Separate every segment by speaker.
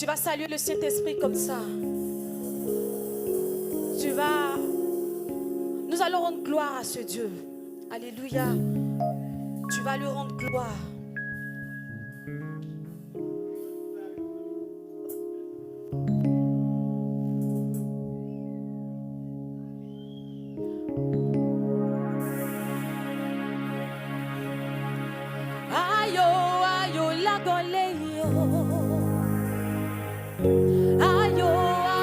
Speaker 1: Tu vas saluer le Saint-Esprit comme ça. Nous allons rendre gloire à ce Dieu. Alléluia. Tu vas lui rendre gloire. Ayo, ayo, la goleyo. Ayo,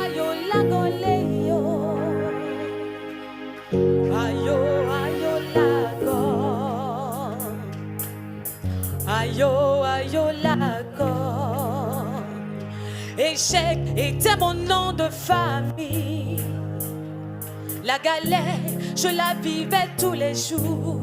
Speaker 1: ayo, la goleyo. Ayo, ayo, la go. Ayo, ayo, la go. Échec était mon nom de famille. La galère, je la vivais tous les jours.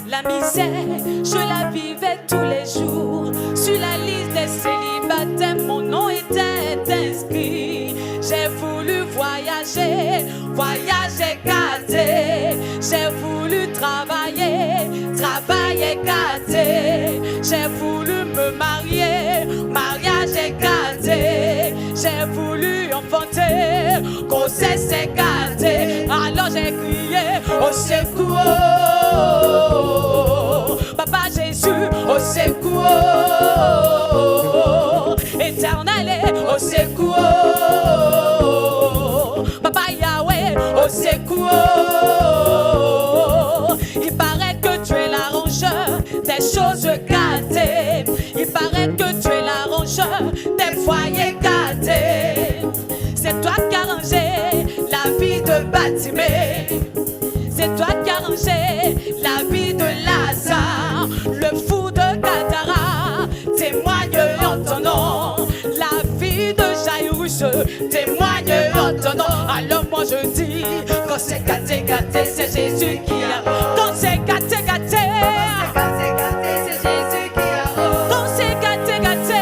Speaker 1: La misère, je la vivais tous les jours. Sur la liste des célibataires, mon nom était inscrit. J'ai voulu voyager, voyager gâté. J'ai voulu travailler, travailler gâté. J'ai voulu me marier, mariage gâté. J'ai voulu enfanter, grossesse gâté. Alors j'ai crié au secours. Papa Jésus, au secours. Éternel, au secours. Papa Yahweh, au secours. Il paraît que tu es l'arrangeur des choses gâtées. Il paraît que tu es l'arrangeur des foyers gâtés. C'est toi qui as rangé la vie de Batimée. C'est toi qui as rangé la vie de Lazare. Le fou de Gadara témoigne en ton nom. La vie de Jairus témoigne en ton nom. Alors moi je dis, quand c'est gâté, gâté, c'est Jésus qui a. Quand c'est gâté, gâté, c'est Jésus qui a. Quand c'est gâté, gâté,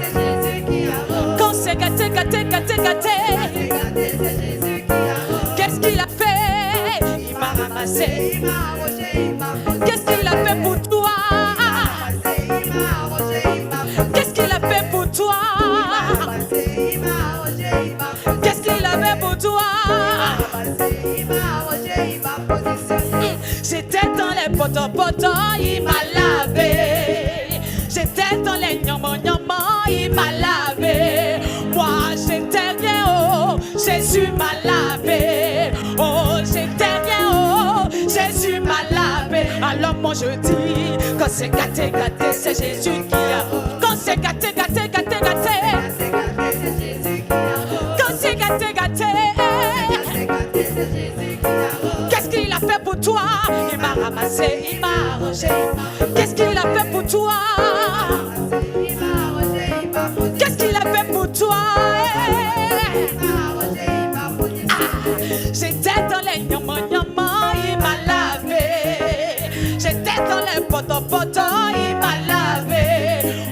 Speaker 1: c'est Jésus qui a. Quand c'est gâté, gâté, gâté, gâté, c'est Jésus qui a. Qu'est-ce qu'il a fait? Il m'a ramassé, il m'a arrangé, il m'a posé. Qu'est-ce qu'il a fait pour toi? Il m'a arrangé, il m'a posé. Qu'est-ce qu'il a fait pour toi? Il m'a ramassé, il m'a arrangé, il m'a posé. Qu'est-ce qu'il a fait pour toi? Il m'a arrangé, il m'a positionné. J'étais dans les potos, il m'a lavé. J'étais dans les nyamans, il m'a lavé. Moi j'étais rien, oh, Jésus m'a lavé. Oh, j'étais rien, oh, Jésus m'a lavé. Alors moi je dis, quand c'est gâté, gâté, c'est Jésus qui a. Quand c'est gâté, gâté, gâté, gâté, c'est Jésus qui a. Quand c'est gâté, gâté, c'est Jésus qui a. Qu'est-ce qu'il a fait pour toi? Il m'a ramassé, il m'a arrangé. Qu'est-ce qu'il a fait pour toi? Il m'a arrangé, il m'a posé. Qu'est-ce qu'il a fait pour toi? J'étais dans les nyamans, il m'a lavé. J'étais dans les potos, il m'a lavé.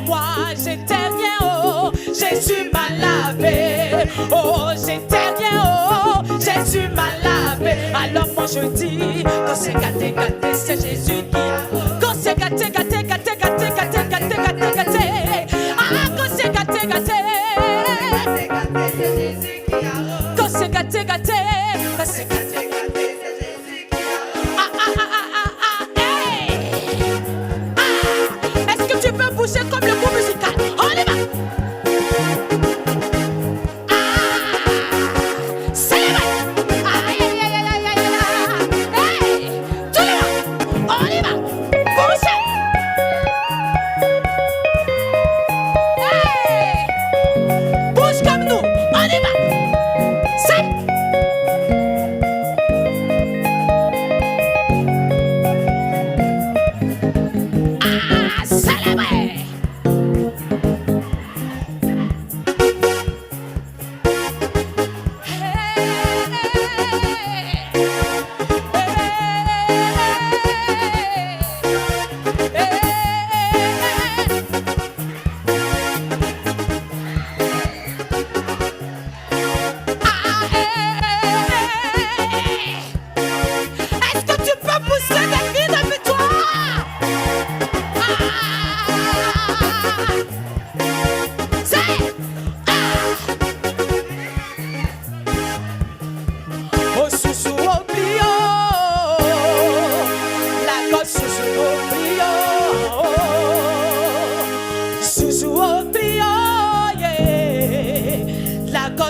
Speaker 1: Moi, j'étais rien, oh, Jésus m'a lavé. Oh, j'étais rien, oh, Jésus m'a lavé. Alors moi je dis, quand c'est gâté, gâté, c'est Jésus qui a. Quand c'est gâté, gâté, gâté, gâté, gâté, gâté, gâté, gâté. Ah, quand c'est gâté, gâté, c'est Jésus qui a. Quand c'est gâté, gâté, c'est gâté, gâté, c'est Jésus qui a. Ah, ah, ah, ah, ah, ah, hey. Ah, est-ce que tu peux bouger comme le groupe musical? On y va. Ah, c'est vrai. Aïe, aïe, aïe, aïe, aïe, aïe, aïe. Hey, tout le monde, on y va. Bougez. Hey, bouge comme nous, on y va. C'est célébrer.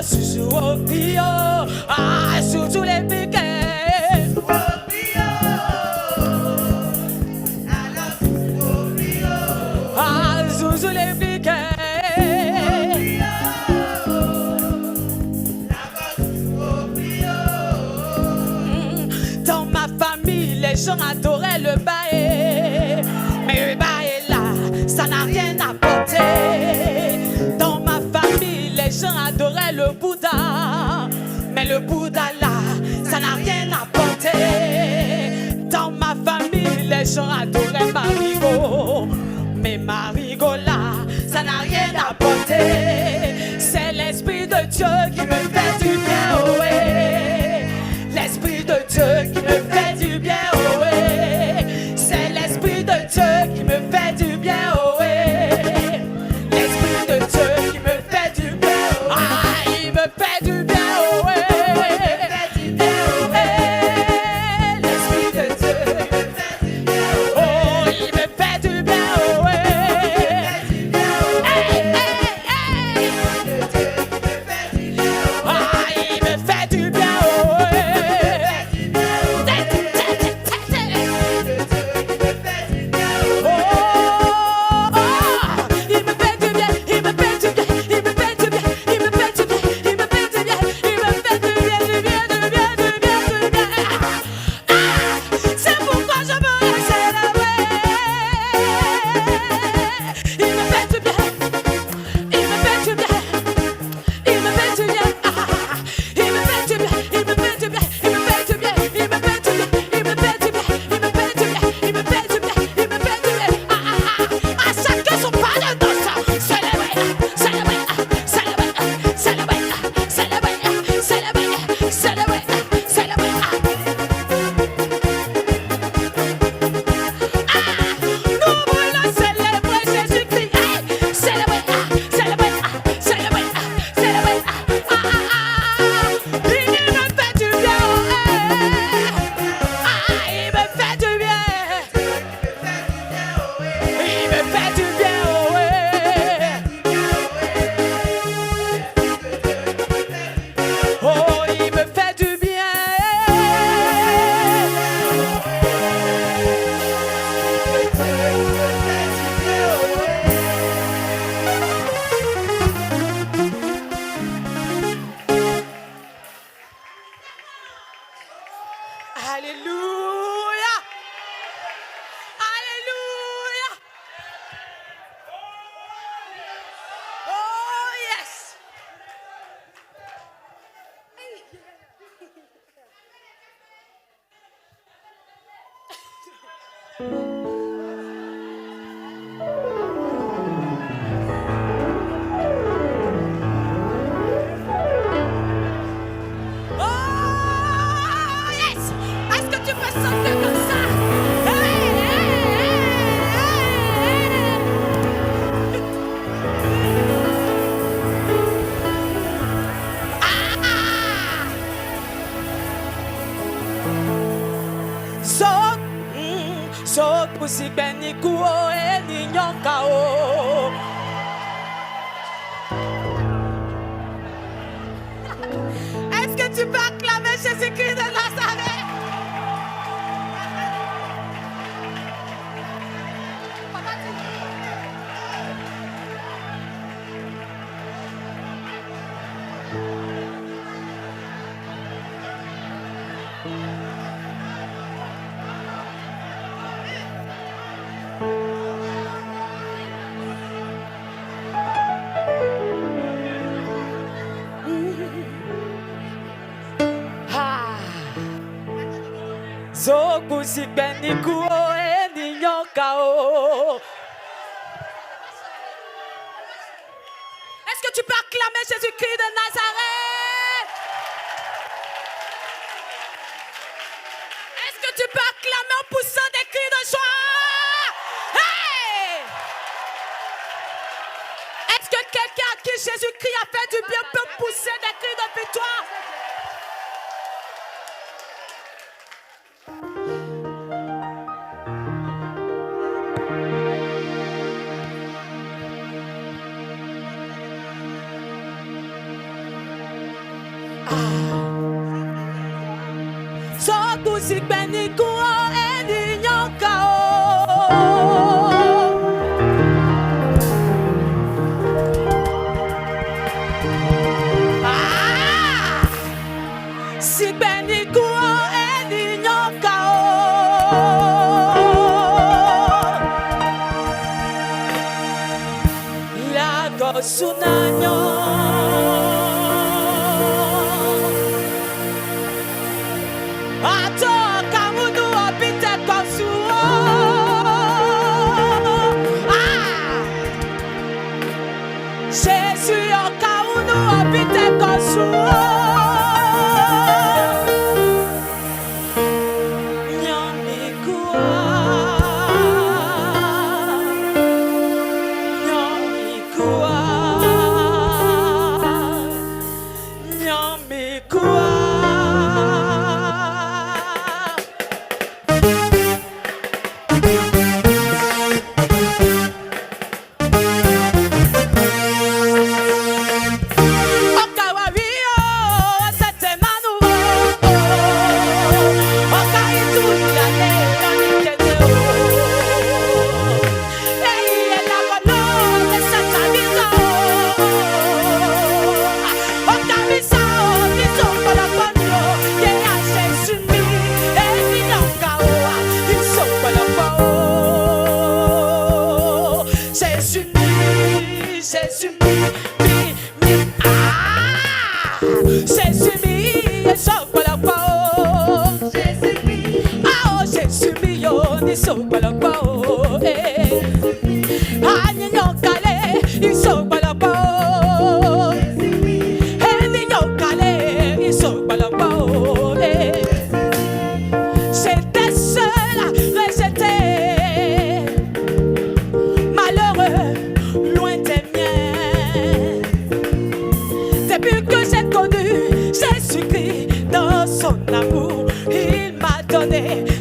Speaker 1: sous au bio, ah, sous tous les piquets. Ah, sous les piquets. Dans ma famille, les gens adoraient le baé, mais le baé là, ça n'a rien apporté. Dans ma famille, les gens adoraient le Bouddha, mais le Bouddha là, ça n'a rien apporté. Dans ma famille, les gens adoraient Marigot, mais Marigot là, ça n'a rien apporté. C'est l'Esprit de Dieu qui me fait du bien, oh ouais. L'Esprit de Dieu qui me fait du bien, oh ouais. C'est l'Esprit de Dieu qui me fait du bien, oh ouais. L'Esprit de Dieu qui me fait du bien, oh ouais. Ah, il me fait du bien, oh ouais. L'Esprit de Dieu qui me fait du bien, oh ouais. Oh, il me fait du bien, oh ouais. Ah, il me fait du bien, oh ouais. Alléluia. Alléluia. Oh yes. Oh yes. Est-ce que tu peux chanter comme ça? So kusikeni kuo eni nyoka o. Est-ce que tu peux acclamer Jésus-Christ de Nazareth? Zokusikeni kuo eni nyoka o. Est-ce que tu peux acclamer Jésus-Christ de Nazareth? Est-ce que tu peux acclamer en poussant des cris de joie? Hey! Est-ce que quelqu'un à qui Jésus-Christ a fait du bien peut pousser des cris de victoire? si beni kuo eni nyokao. Si beni kuo eni nyokao. Lago sunanyo. Jésus au cas où nous habitons comme ça.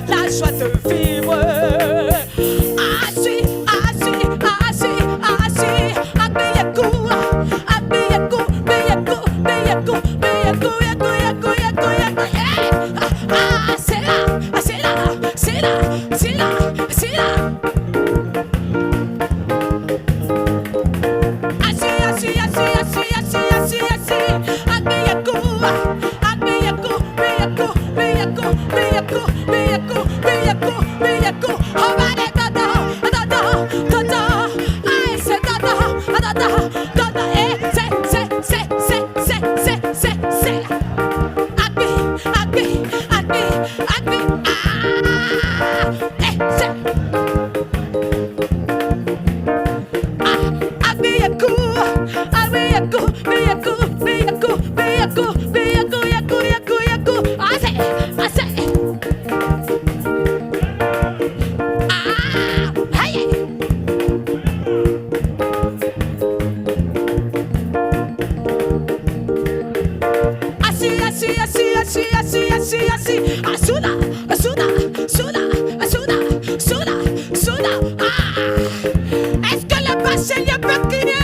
Speaker 1: La joie de vivre. Assis, assis, assis, assis. C'est là. Est-ce que le bachelier peut crier?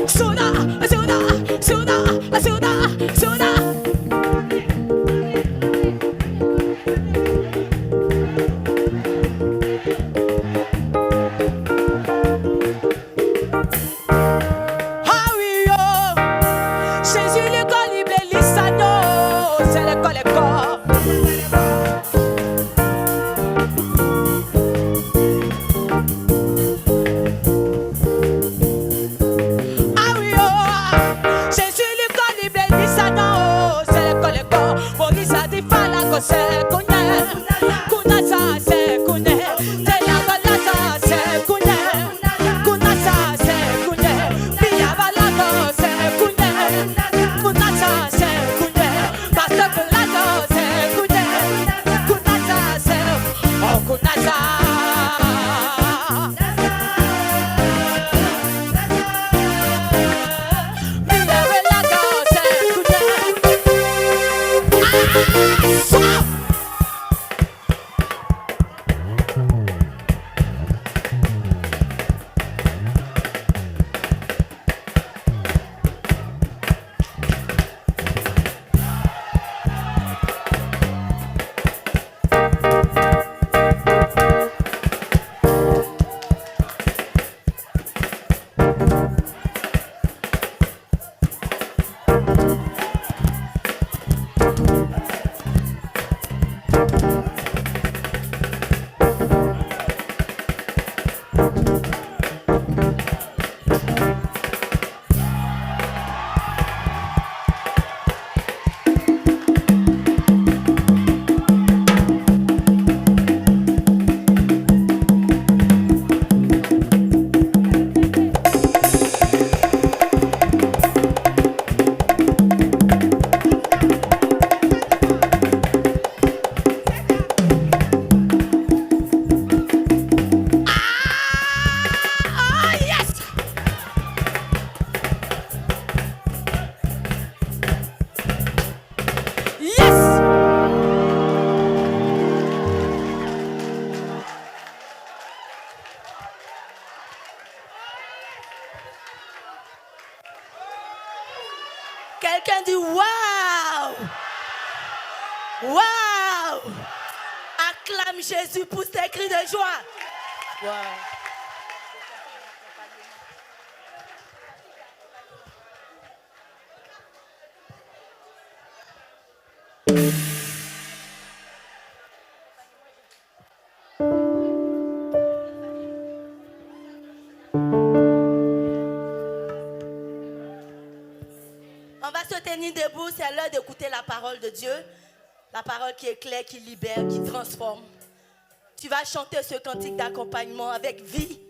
Speaker 1: Soda. Ah oui, oh, Jésus le colibé l'issagno, c'est le corps. Quelqu'un dit waouh! Waouh! Acclame Jésus pour ses cris de joie. Wow. On va se tenir debout, c'est l'heure d'écouter la parole de Dieu. La parole qui éclaire, qui libère, qui transforme. Tu vas chanter ce cantique d'accompagnement avec vie.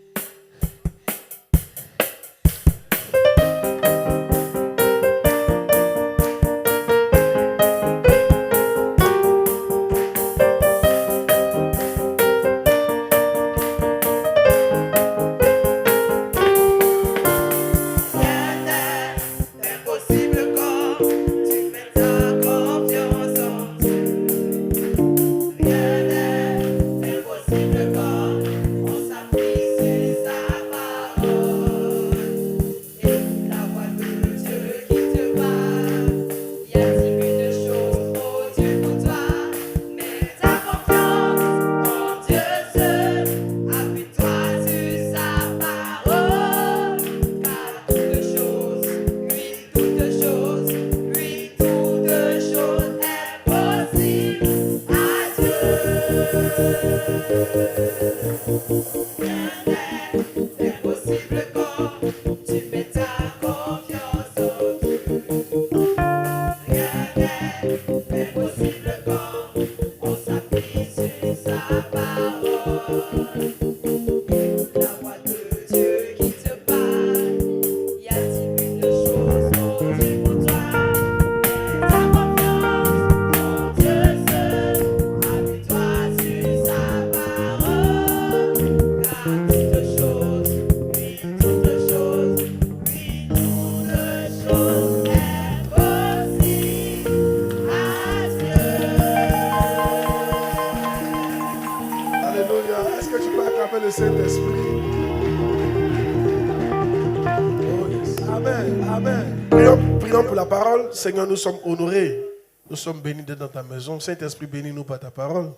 Speaker 2: Seigneur, nous sommes honorés. Nous sommes bénis d'être dans ta maison. Saint-Esprit, bénis-nous par ta parole.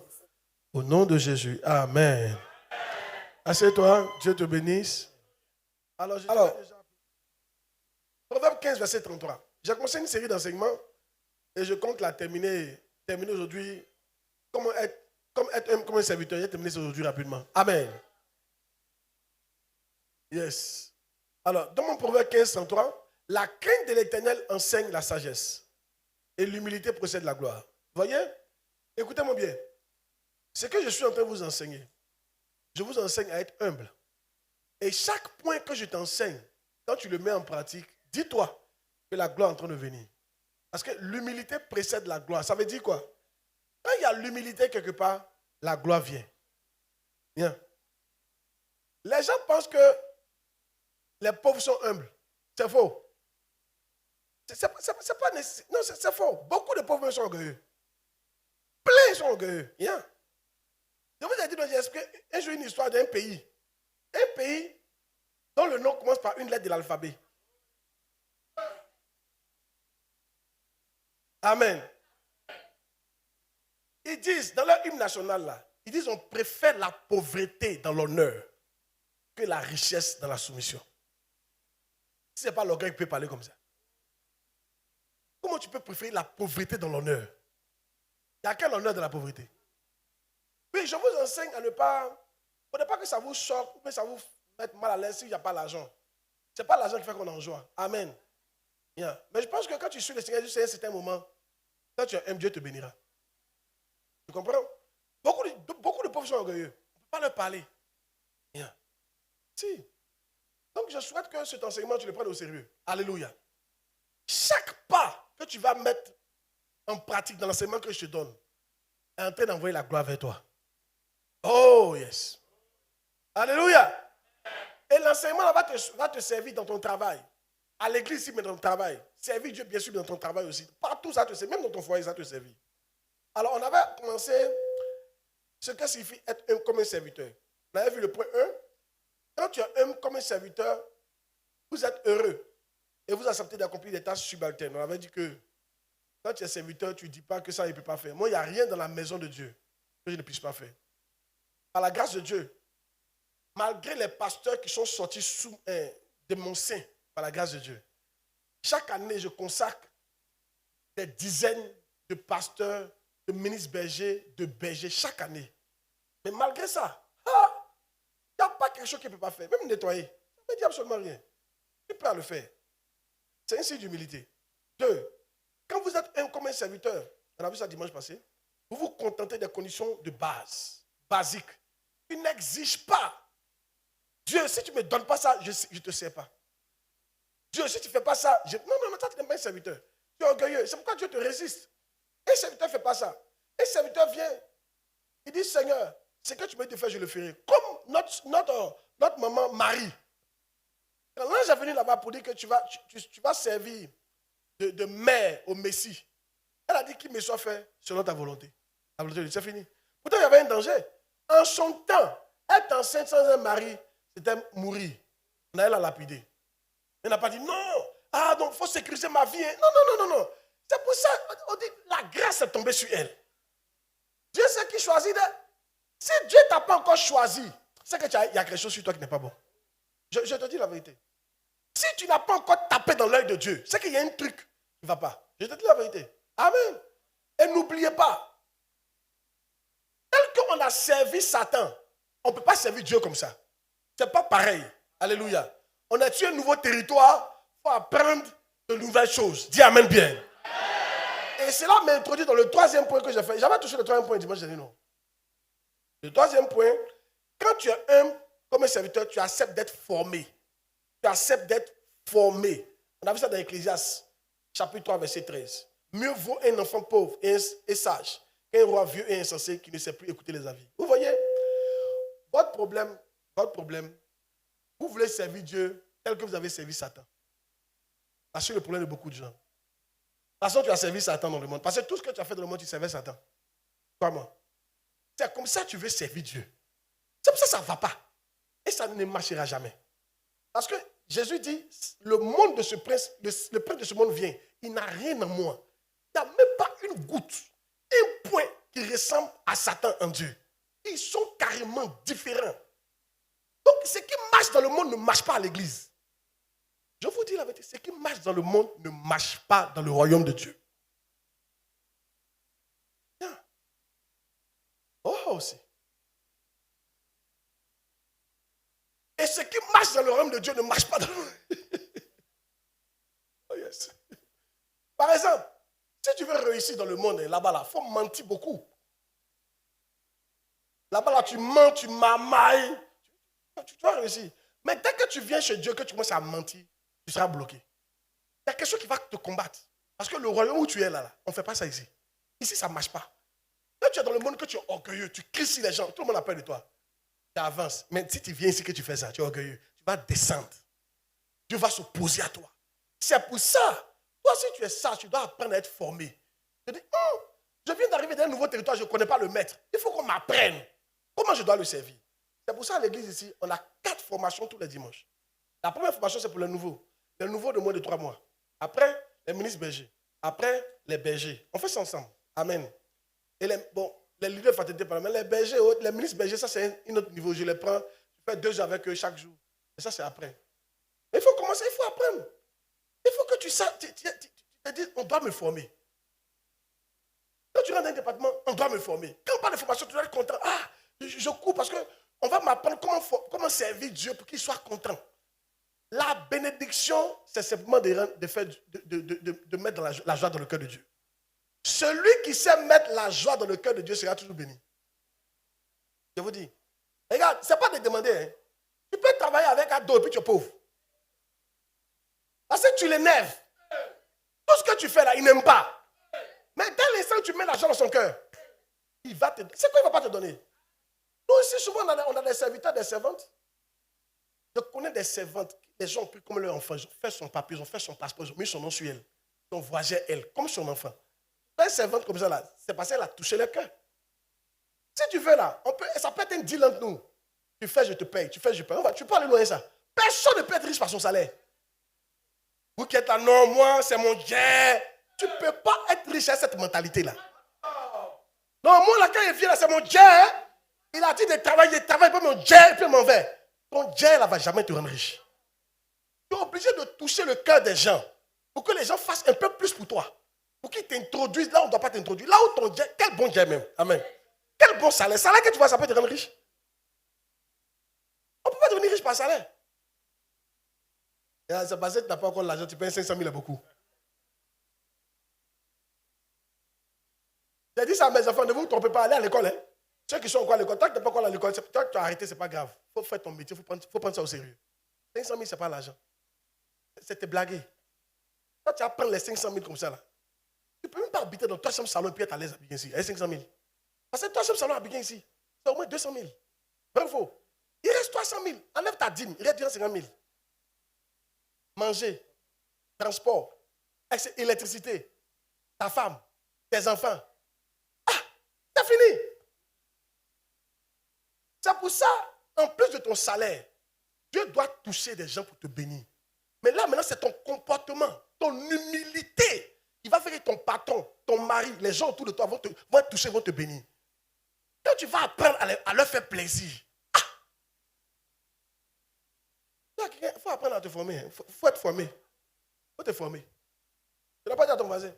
Speaker 2: Au nom de Jésus. Amen. Assieds-toi. Dieu te bénisse. Alors, Proverbe 15, verset 33. J'ai commencé une série d'enseignements et je compte la terminer aujourd'hui. Comment être comme un serviteur. J'ai terminé ça aujourd'hui rapidement. Amen. Yes. Alors, dans mon Proverbe 15, 33, la crainte de l'Éternel enseigne la sagesse et l'humilité procède de la gloire. Voyez? Écoutez-moi bien. Ce que je suis en train de vous enseigner, je vous enseigne à être humble. Et chaque point que je t'enseigne, quand tu le mets en pratique, dis-toi que la gloire est en train de venir. Parce que l'humilité précède la gloire. Ça veut dire quoi? Quand il y a l'humilité quelque part, la gloire vient. Bien. Les gens pensent que les pauvres sont humbles. C'est faux. C'est pas nécessaire. Non, c'est faux. Beaucoup de pauvres sont orgueilleux. Plein sont orgueilleux. Yeah. Je vous ai dit, j'ai expliqué un jour une histoire d'un pays. Un pays dont le nom commence par une lettre de l'alphabet. Amen. Ils disent, dans leur hymne national, là, ils disent on préfère la pauvreté dans l'honneur que la richesse dans la soumission. Si ce n'est pas l'orgueil qui peut parler comme ça. Comment tu peux préférer la pauvreté dans l'honneur? Il y a quel honneur dans la pauvreté? Oui, je vous enseigne à ne pas... Il ne faudrait pas que ça vous choque, que ça vous mette mal à l'aise s'il n'y a pas l'argent. Ce n'est pas l'argent qui fait qu'on est en joie. Amen. Bien. Mais je pense que quand tu suis le Seigneur jusqu'à un certain moment, quand tu aimes Dieu te bénira. Tu comprends? Beaucoup de pauvres sont orgueilleux. On ne peut pas leur parler. Bien. Si. Donc je souhaite que cet enseignement, tu le prennes au sérieux. Alléluia. Chaque pas que tu vas mettre en pratique dans l'enseignement que je te donne est en train d'envoyer la gloire vers toi. Oh yes. Alléluia. Et l'enseignement va te servir dans ton travail. À l'église ici, mais dans ton travail. Servir Dieu, bien sûr, dans ton travail aussi. Partout, ça te sert. Même dans ton foyer, ça te servir. Alors, on avait commencé ce que signifie être humble comme un serviteur. On avait vu le point 1. Quand tu es humble comme un serviteur, vous êtes heureux. et vous acceptez d'accomplir des tâches subalternes. On avait dit que quand tu es serviteur, tu ne dis pas que ça, il ne peut pas faire. Moi, il n'y a rien dans la maison de Dieu que je ne puisse pas faire. Par la grâce de Dieu, malgré les pasteurs qui sont sortis de mon sein, par la grâce de Dieu, chaque année, je consacre des dizaines de pasteurs, de ministres bergers, de bergers, chaque année. Mais malgré ça, il n'y a pas quelque chose qu'il ne peut pas faire. Même nettoyer, ça ne me dit absolument rien. Tu peux le faire. C'est un signe d'humilité. 2. Quand vous êtes comme un serviteur, on a vu ça dimanche passé, vous vous contentez des conditions de base, basiques. Tu n'exiges pas. Dieu, si tu ne me donnes pas ça, je ne te sers pas. Dieu, si tu ne fais pas ça, non, ça, tu n'es pas un serviteur. Tu es orgueilleux. C'est pourquoi Dieu te résiste. Un serviteur ne fait pas ça. Un serviteur vient, il dit, Seigneur, ce que tu me dis de faire, je le ferai. Comme notre maman Marie. Quand l'ange est venu là-bas pour dire que tu vas servir de mère au Messie, elle a dit qu'il me soit fait selon ta volonté. La volonté de Dieu, c'est fini. Pourtant, il y avait un danger. En son temps, être enceinte sans un mari, c'était mourir. On allait la lapider. Elle n'a pas dit non. Donc il faut sécuriser ma vie. Non. C'est pour ça qu'on dit la grâce est tombée sur elle. Dieu c'est qui choisit. Si Dieu ne t'a pas encore choisi, c'est qu'il y a quelque chose sur toi qui n'est pas bon. Je te dis la vérité. Si tu n'as pas encore tapé dans l'œil de Dieu, c'est qu'il y a un truc qui ne va pas. Je te dis la vérité. Amen. Et n'oubliez pas, tel qu'on a servi Satan, on ne peut pas servir Dieu comme ça. Ce n'est pas pareil. Alléluia. On a tué un nouveau territoire, il faut apprendre de nouvelles choses. Dis Amen bien. Et cela m'introduit dans le troisième point que j'ai fait. J'avais touché le troisième point dimanche, j'ai dit non. Le troisième point, quand tu es comme un serviteur, tu acceptes d'être formé. Tu acceptes d'être formé. On a vu ça dans Ecclésiaste, chapitre 3, verset 13. Mieux vaut un enfant pauvre et sage qu'un roi vieux et insensé qui ne sait plus écouter les avis. Vous voyez, votre problème, vous voulez servir Dieu tel que vous avez servi Satan. C'est le problème de beaucoup de gens. De toute façon, tu as servi Satan dans le monde. Parce que tout ce que tu as fait dans le monde, tu servais Satan. Comment? C'est comme ça que tu veux servir Dieu. C'est pour ça que ça ne va pas. Et ça ne marchera jamais. Parce que Jésus dit, le monde de ce prince, le prince de ce monde vient. Il n'a rien en moi. Il n'y a même pas une goutte, un point qui ressemble à Satan en Dieu. Ils sont carrément différents. Donc, ce qui marche dans le monde ne marche pas à l'église. Je vous dis la vérité, ce qui marche dans le monde ne marche pas dans le royaume de Dieu. Bien. Oh, aussi. Et ce qui marche dans le royaume de Dieu ne marche pas dans le royaume. Oh yes. Par exemple, si tu veux réussir dans le monde, là-bas, il faut mentir beaucoup. Là-bas, tu mens, tu mamailles. Tu vas réussir. Mais dès que tu viens chez Dieu, que tu commences à mentir, tu seras bloqué. Il y a quelque chose qui va te combattre. Parce que le royaume où tu es là, on ne fait pas ça ici. Ici, ça ne marche pas. Quand tu es dans le monde, que tu es orgueilleux, tu cries sur les gens, tout le monde a peur de toi. Tu avances. Mais si tu viens ici que tu fais ça, tu es orgueilleux, tu vas descendre. Dieu va s'opposer à toi. C'est pour ça, toi, si tu es sage, tu dois apprendre à être formé. Je dis, je viens d'arriver dans un nouveau territoire, je ne connais pas le maître. Il faut qu'on m'apprenne comment je dois le servir. C'est pour ça à l'église ici, on a 4 formations tous les dimanches. La première formation, c'est pour les nouveaux. Les nouveaux de moins de 3 mois. Après, les ministres bergers. Après, les bergers. On fait ça ensemble. Amen. Et les leaders de fraternité, mais les bergers, les ministres bergers, ça c'est un autre niveau. Je les prends, je fais 2 heures avec eux chaque jour. Et ça c'est après. Mais il faut commencer, il faut apprendre. Il faut que tu saches, tu te dis, on doit me former. Quand tu rentres dans un département, on doit me former. Quand on parle de formation, tu dois être content. Je cours parce qu'on va m'apprendre comment servir Dieu pour qu'il soit content. La bénédiction, c'est simplement de mettre la joie dans le cœur de Dieu. Celui qui sait mettre la joie dans le cœur de Dieu sera toujours béni. Je vous dis. Regarde, ce n'est pas de demander. Hein. Tu peux travailler avec un dos et puis tu es pauvre. Parce que tu l'énerves. Tout ce que tu fais là, il n'aime pas. Mais dès l'instant où tu mets la joie dans son cœur, il va te donner. C'est quoi il ne va pas te donner? Nous aussi, souvent, on a des serviteurs, des servantes. Je connais des servantes, les gens ont pris comme leur enfant, ils ont fait son papier, ils ont fait son passeport, ils ont mis son nom sur elle. Ils ont voyagé elle, comme son enfant. Une servante comme ça, là, c'est parce qu'elle a touché le cœur. Si tu veux, là, ça peut être un deal entre nous. Tu fais, je te paye. Tu fais, je paye. Tu peux aller loin ça. Personne ne peut être riche par son salaire. Vous qui êtes là, non, moi, c'est mon Dieu. Tu ne peux pas être riche à cette mentalité-là. Non, moi, là, quand il vient là, c'est mon Dieu. Il a dit de travailler, puis mon Dieu, et puis il m'en va. Ton Dieu, là, ne va jamais te rendre riche. Tu es obligé de toucher le cœur des gens pour que les gens fassent un peu plus pour toi. Pour qu'ils t'introduisent là où on ne doit pas t'introduire. Là où ton Dieu, quel bon Dieu même. Amen. Quel bon salaire. Salaire que tu vois, ça peut te rendre riche. On ne peut pas devenir riche par salaire. C'est parce que tu n'as pas encore l'argent, tu payes 500 000 à beaucoup. J'ai dit ça à mes enfants, ne vous trompez pas, allez à l'école. Hein. Ceux qui sont encore à l'école, tant que tu n'es pas encore à l'école, toi tu as arrêté, ce n'est pas grave. Il faut faire ton métier, il faut prendre ça au sérieux. 500 000, ce n'est pas l'argent. C'est te blaguer. Toi, tu vas prendre les 500 000 comme ça. Là. Tu ne peux même pas habiter dans 300 salons et puis être à l'aise à Abidjan ici. Et 500 000. Parce que 300 salons à Abidjan ici, c'est au moins 200 000. Vrai ou faux? Il reste 300 000. Enlève ta dîme, il reste 250 000. Manger, transport, électricité, ta femme, tes enfants. Ah, c'est fini. C'est pour ça, en plus de ton salaire, Dieu doit toucher des gens pour te bénir. Mais là, maintenant, c'est ton comportement, ton humilité qui va faire que ton patron, ton mari, les gens autour de toi vont te toucher, vont te bénir. Quand tu vas apprendre à leur faire plaisir, il faut apprendre à te former. Il faut être formé. Il faut te former. Tu n'as pas dit à ton voisin.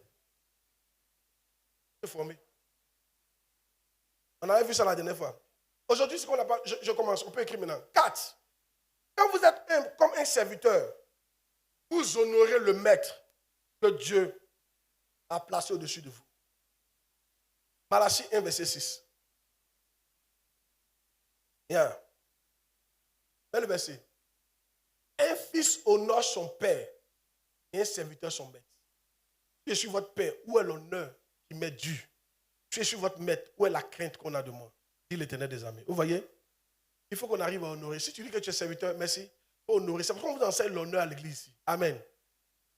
Speaker 2: Te former. On avait vu ça la dernière fois. Aujourd'hui, ce qu'on n'a pas, je commence. On peut écrire maintenant. 4. Quand vous êtes comme un serviteur, vous honorez le maître que Dieu a placé au-dessus de vous. Malachie 1, verset 6. Bien. Bel verset. Un fils honore son père et un serviteur son maître. Tu es sur votre père, où est l'honneur qui m'est dû? Tu es sur votre maître, où est la crainte qu'on a de moi? Dit l'Éternel des armées. Vous voyez? Il faut qu'on arrive à honorer. Si tu dis que tu es serviteur, merci, il faut honorer. C'est pourquoi on vous enseigne l'honneur à l'église ici. Amen.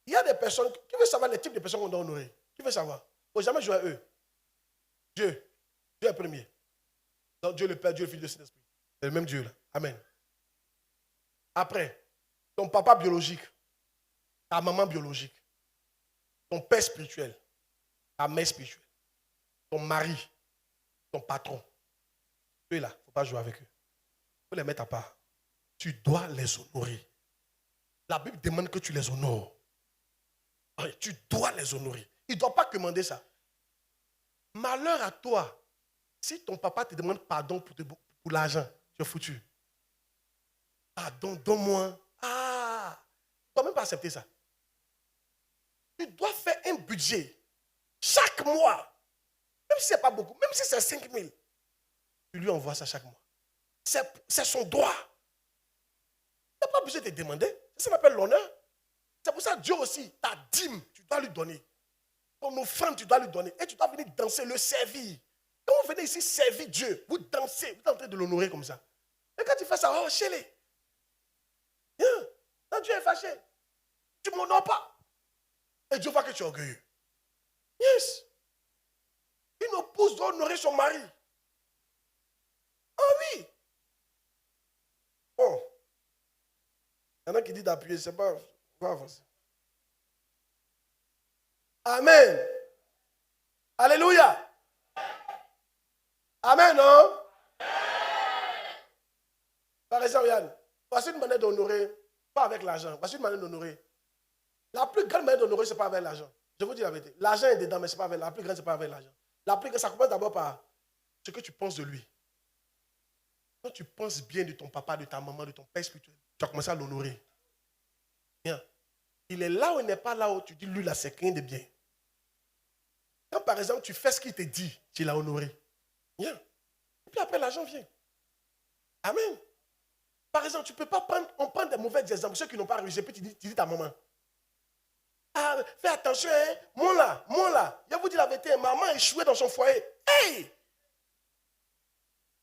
Speaker 2: Il y a des personnes, qui veut savoir les types de personnes qu'on doit honorer? Qui veut savoir? Il ne faut jamais jouer à eux. Dieu. Dieu est premier. Donc Dieu le Père, Dieu le Fils, Dieu le Saint-Esprit. C'est le même Dieu là. Amen. Après, ton papa biologique, ta maman biologique, ton père spirituel, ta mère spirituelle, ton mari, ton patron. Eux là, il ne faut pas jouer avec eux. Il faut les mettre à part. Tu dois les honorer. La Bible demande que tu les honores. Tu dois les honorer. Il ne doit pas commander ça. Malheur à toi, si ton papa te demande pardon pour l'argent, tu es foutu. Pardon, donne-moi. Ah, tu ne dois même pas accepter ça. Tu dois faire un budget chaque mois. Même si ce n'est pas beaucoup, même si c'est 5 000, tu lui envoies ça chaque mois. C'est son droit. Tu n'as pas besoin de te demander. Ça s'appelle l'honneur. C'est pour ça que Dieu aussi, ta dîme, tu dois lui donner. Ton offrande, tu dois lui donner. Et tu dois venir danser, le servir. Quand vous venez ici servir Dieu, vous dansez, vous êtes en train de l'honorer comme ça. Et quand tu fais ça, oh, chez-les. Quand Dieu est fâché, tu ne m'honores pas. Et Dieu voit que tu es orgueilleux. Yes. Une épouse doit honorer son mari. Ah oui. Bon. Il y en a qui disent d'appuyer, c'est pas. On va avancer. Amen. Alléluia. Amen, non? Par exemple, Yann, voici une manière d'honorer, pas avec l'argent. Voici une manière d'honorer. La plus grande manière d'honorer, ce n'est pas avec l'argent. Je vous dis la vérité. L'argent est dedans, mais ce n'est pas avec l'argent. La plus grande, ce n'est pas avec l'argent. La plus grande, ça commence d'abord par ce que tu penses de lui. Quand tu penses bien de ton papa, de ta maman, de ton père spirituel, tu vas commencer à l'honorer. Bien. Il est là où il n'est pas là où tu dis, lui là, c'est quelqu'un de bien. Quand par exemple, tu fais ce qu'il te dit, tu l'as honoré. Bien. Et puis après, l'argent vient. Amen. Par exemple, tu ne peux pas prendre, on prend des mauvais exemples, ceux qui n'ont pas réussi, puis tu dis ta maman. Ah, fais attention, hein. Moi là, je vous dis la vérité, maman a échoué dans son foyer. Hey!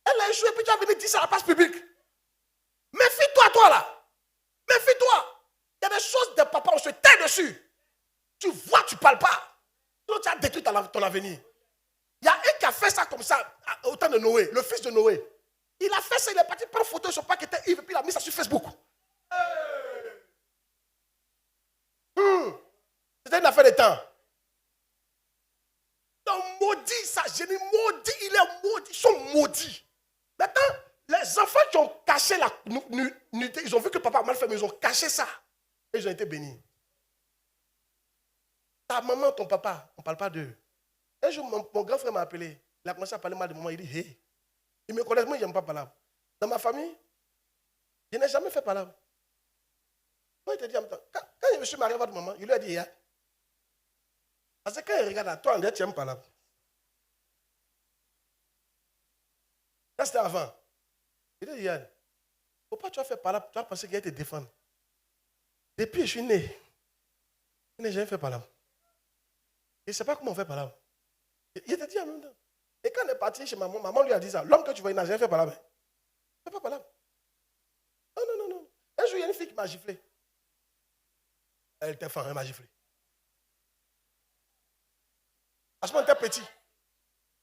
Speaker 2: Elle a échoué, puis tu vas venir dire ça à la place publique. Méfie-toi, toi là. Méfie-toi. Il y a des choses de papa, on se tait dessus. Tu vois, tu ne parles pas. Donc tu as détruit ton avenir. Il y a un qui a fait ça comme ça au temps de Noé, le fils de Noé. Il a fait ça, il est parti prendre photo de son père qui était ivre, et puis il a mis ça sur Facebook. C'était une affaire de temps. Donc, maudit, ça génie, maudit, il est maudit, ils sont maudits. Maintenant, les enfants qui ont caché la nudité, ils ont vu que papa a mal fait, mais ils ont caché ça. Et ils ont été bénis. Ta maman, ton papa, on ne parle pas d'eux. Un jour, mon grand frère m'a appelé. Il a commencé à parler mal de maman. Il dit, hey. Ils me connaissent, moi, je n'aime pas parler. Dans ma famille, je n'ai jamais fait palabre. Moi, il te dit en même temps, quand je me suis marié à votre maman, il lui a dit, yeah. Parce que quand il regarde à toi, on dit, tu n'aimes pas palabre. Ça, c'était avant. Il dit, Yann, pourquoi tu as fait palabre? Tu as pensé qu'il allait te défendre. Depuis que je suis né, je n'ai jamais fait palabre. Il ne sait pas comment on fait palabre. Il te dit en même temps. Et quand on est parti chez maman, maman lui a dit ça. L'homme que tu vois, il n'a jamais fait palabre. Il ne fait pas palabre. Non. Un jour, il y a une fille qui m'a giflé. Elle était fan, elle m'a giflé. À ce moment, elle était petit.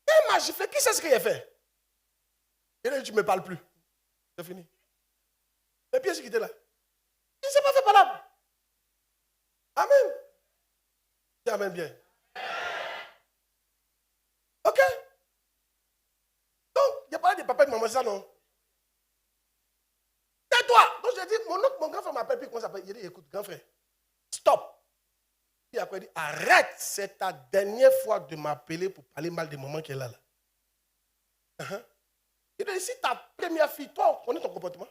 Speaker 2: Elle m'a giflé. Qui sait ce qu'il a fait? Il a dit, tu ne me parles plus. C'est fini. Les pieds qui étaient là. Il ne s'est pas fait palabre. Amen. Dis amen bien. Ok? Donc, il n'y a pas de papa et de maman, ça non? Tais-toi! Donc, j'ai dit, mon grand frère m'appelle, puis comment ça s'appelle? Il dit, écoute, grand frère, stop. Puis après, il dit, arrête, c'est ta dernière fois de m'appeler pour parler mal de maman qui est là. Il dit, si ta première fille, toi, on connaît ton comportement.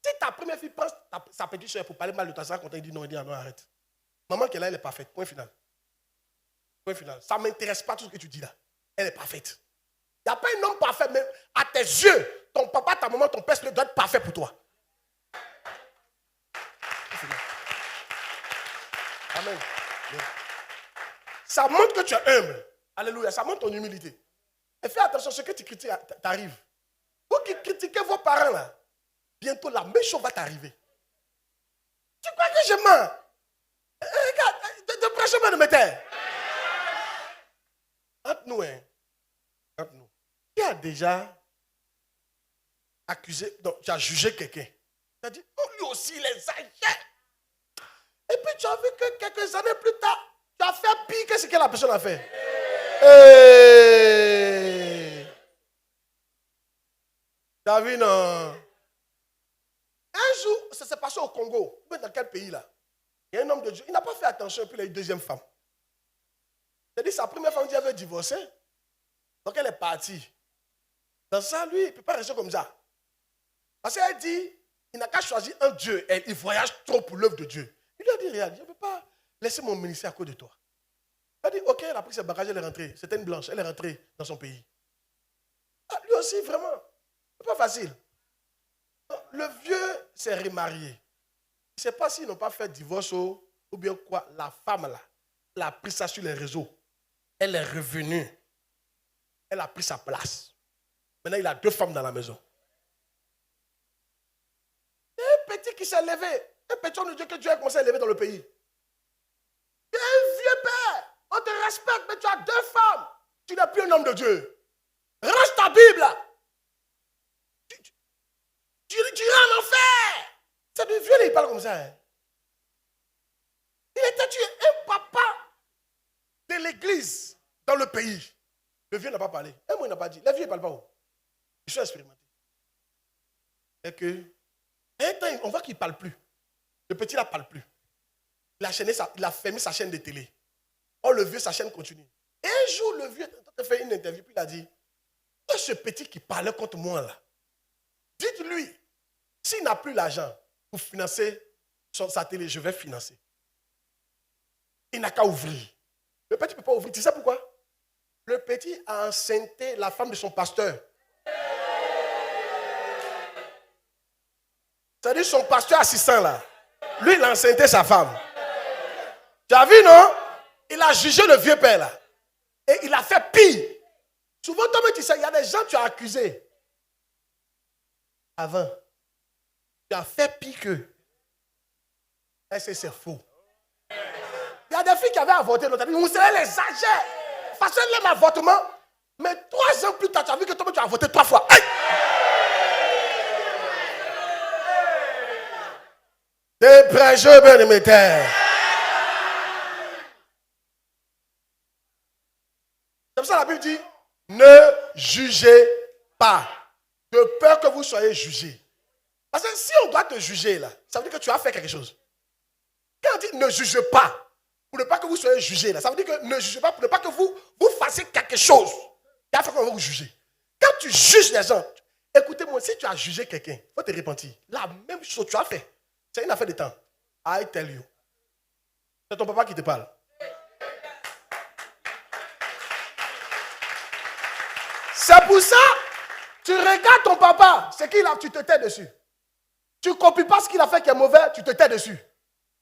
Speaker 2: Si ta première fille pense sa petite soeur pour parler mal de ta soeur, quand il dit non, arrête. Maman qui est là, elle est parfaite. Point final. Point final. Ça ne m'intéresse pas tout ce que tu dis là. Elle est parfaite. Il n'y a pas un homme parfait, mais à tes yeux, ton papa, ta maman, ton père doit être parfait pour toi. Amen. Ça montre que tu es humble. Alléluia. Ça montre ton humilité. Et fais attention, ce que tu critiques t'arrive. Vous qui critiquez vos parents là, bientôt la même chose va t'arriver. Tu crois que je mens? Regarde, de prêcher de me taire. Entre nous, hein. Entre nous. Qui a déjà accusé, donc tu as jugé quelqu'un? Tu as dit, oh, lui aussi il exagère. Et puis tu as vu que quelques années plus tard, tu as fait pire que ce que la personne a fait. Hey. Tu as vu, non? Un jour, ça s'est passé au Congo. Dans quel pays là? Il y a un homme de Dieu. Il n'a pas fait attention et puis il a eu une deuxième femme. C'est-à-dire sa première femme, il avait divorcé. Donc elle est partie. Dans ça, lui, il ne peut pas rester comme ça. Parce qu'elle dit, il n'a qu'à choisir un Dieu. Et il voyage trop pour l'œuvre de Dieu. Il lui a dit, regarde, je ne peux pas laisser mon ministère à cause de toi. Il a dit, ok, elle a pris ses bagages, elle est rentrée. C'était une blanche, elle est rentrée dans son pays. Ah, lui aussi, vraiment, c'est pas facile. Le vieux s'est remarié. Il ne sait pas s'ils n'ont pas fait divorce ou bien quoi. La femme là, elle a pris ça sur les réseaux. Elle est revenue. Elle a pris sa place. Maintenant, il a 2 femmes dans la maison. Et un petit qui s'est levé. Un petit homme de Dieu que Dieu a commencé à lever dans le pays. Tu es un vieux père. On te respecte, mais tu as 2 femmes. Tu n'es plus un homme de Dieu. Range ta Bible. Tu iras en enfer. C'est du vieux, il parle comme ça. Hein. Il était tué. Un papa de l'église dans le pays. Le vieux n'a pas parlé. Un mot, il n'a pas dit. Les vieux ne parlent pas où? Ils sont expérimentés. Et que, un temps, on voit qu'il ne parle plus. Le petit là ne parle plus. Il a fermé sa chaîne de télé. Or, le vieux, sa chaîne continue. Et un jour, le vieux a fait une interview, puis il a dit, ce petit qui parlait contre moi là, dites-lui, s'il n'a plus l'argent pour financer sa télé, je vais financer. Il n'a qu'à ouvrir. Le petit ne peut pas ouvrir. Tu sais pourquoi? Le petit a enceinté la femme de son pasteur. C'est-à-dire son pasteur assistant là. Lui, il a enceinté sa femme. Tu as vu, non? Il a jugé le vieux père là. Et il a fait pire. Souvent, toi, tu sais, il y a des gens que tu as accusés. Avant. Tu as fait pire qu'eux. Est-ce que c'est faux? Il y a des filles qui avaient avorté. Vous savez, les exagère. Parce qu'elle aime l'avortement. Mais 3 ans plus tard, tu as vu que toi, tu as avorté 3 fois. Hey! Des prêcheurs bien de mes terres. jugez pas. De peur que vous soyez jugés. Parce que si on doit te juger, là, ça veut dire que tu as fait quelque chose. Quand on dit ne juge pas, pour ne pas que vous soyez jugés, là, ça veut dire que ne jugez pas pour ne pas que vous fassiez quelque chose qui a fait qu'on va vous juger. Quand tu juges les gens, écoutez-moi, si tu as jugé quelqu'un, il faut te repentir. La même chose que tu as fait. C'est une affaire de temps. I tell you. C'est ton papa qui te parle. C'est pour ça, tu regardes ton papa, c'est qu'il a, tu te tais dessus. Tu ne copies pas ce qu'il a fait qui est mauvais, tu te tais dessus.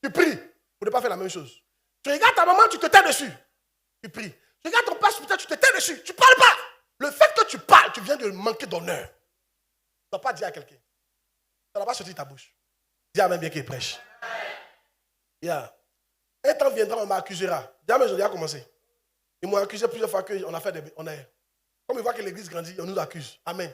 Speaker 2: Tu pries pour ne pas faire la même chose. Tu regardes ta maman, tu te tais dessus. Tu pries. Tu regardes ton père, tu te tais dessus. Tu ne parles pas. Le fait que tu parles, tu viens de manquer d'honneur. Tu ne dois pas dire à quelqu'un. Ça ne va pas sortir de ta bouche. Dis à même bien qu'il prêche. Yeah. Un temps viendra, on m'accusera. Dis à même, j'ai déjà commencé. Ils m'ont accusé plusieurs fois qu'on a fait des... Comme ils voient que l'église grandit, on nous accuse. Amen.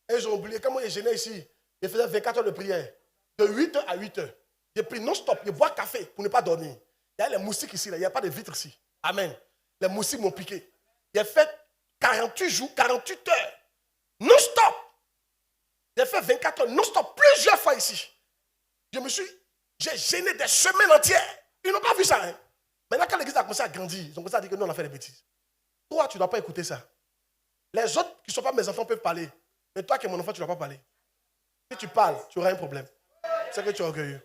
Speaker 2: Et ils ont oublié, quand moi je gênais ici, je faisais 24 heures de prière. De 8h à 8h. J'ai pris non-stop, je bois café pour ne pas dormir. Il y a les moustiques ici, là. Il n'y a pas de vitres ici. Amen. Les moustiques m'ont piqué. J'ai fait 48 jours, 48 heures. Non-stop. J'ai fait 24 heures non-stop, plusieurs fois ici. J'ai gêné des semaines entières. Ils n'ont pas vu ça. Hein? Maintenant, quand l'église a commencé à grandir, ils ont commencé à dire que nous, on a fait des bêtises. Toi, tu ne dois pas écouter ça. Les autres qui ne sont pas mes enfants peuvent parler. Mais toi qui es mon enfant, tu ne dois pas parler. Si tu parles, tu auras un problème. C'est que tu es orgueilleux.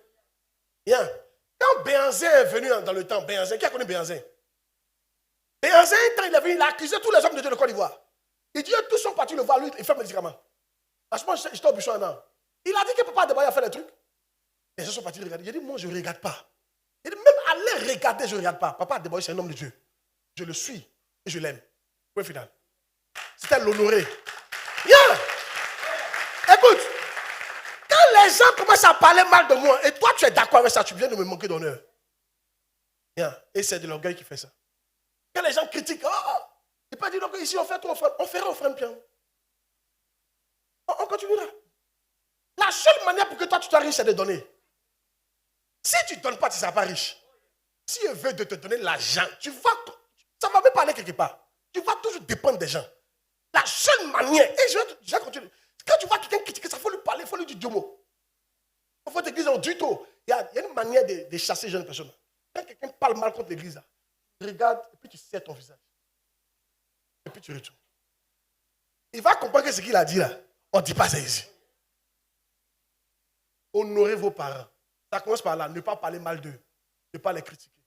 Speaker 2: Bien. Quand Béhanzin est venu dans le temps, Béhanzin, qui a connu Béhanzin? Béhanzin, quand il est venu, il a accusé tous les hommes de Dieu de Côte d'Ivoire. Il dit, tous sont partis le voir, lui, il fait médicament. Franchement, j'étais au bûchon un an. Il a dit que papa Debaye a fait des trucs. Les gens sont partis regarder. Il dit, moi, je ne regarde pas. Il dit, même aller regarder, je ne regarde pas. Papa Debaye, c'est un homme de Dieu. Je le suis et je l'aime. Point final. C'était l'honorer. Viens. Écoute. Quand les gens commencent à parler mal de moi, et toi tu es d'accord avec ça, tu viens de me manquer d'honneur. Bien. Et c'est de l'orgueil qui fait ça. Quand les gens critiquent, il peut dire donc ici on fait trop offrande, on fera offrande bien. On continuera. La seule manière pour que toi tu sois riche, c'est de donner. Si tu ne donnes pas, tu ne seras pas riche. Si il veut de te donner l'argent, ça ne va même pas aller quelque part. Tu vas toujours dépendre des gens. La seule manière, et je vais continuer. Quand tu vois quelqu'un critiquer, il faut lui parler, il faut lui dire deux mots. Il faut l'église en du tout. Il y a une manière de chasser les jeunes personnes. Quand quelqu'un parle mal contre l'église, tu regardes et puis tu serres ton visage. Et puis tu retournes. Il va comprendre que ce qu'il a dit là, on ne dit pas ça ici. Honorez vos parents. Ça commence par là, ne pas parler mal d'eux, ne pas les critiquer.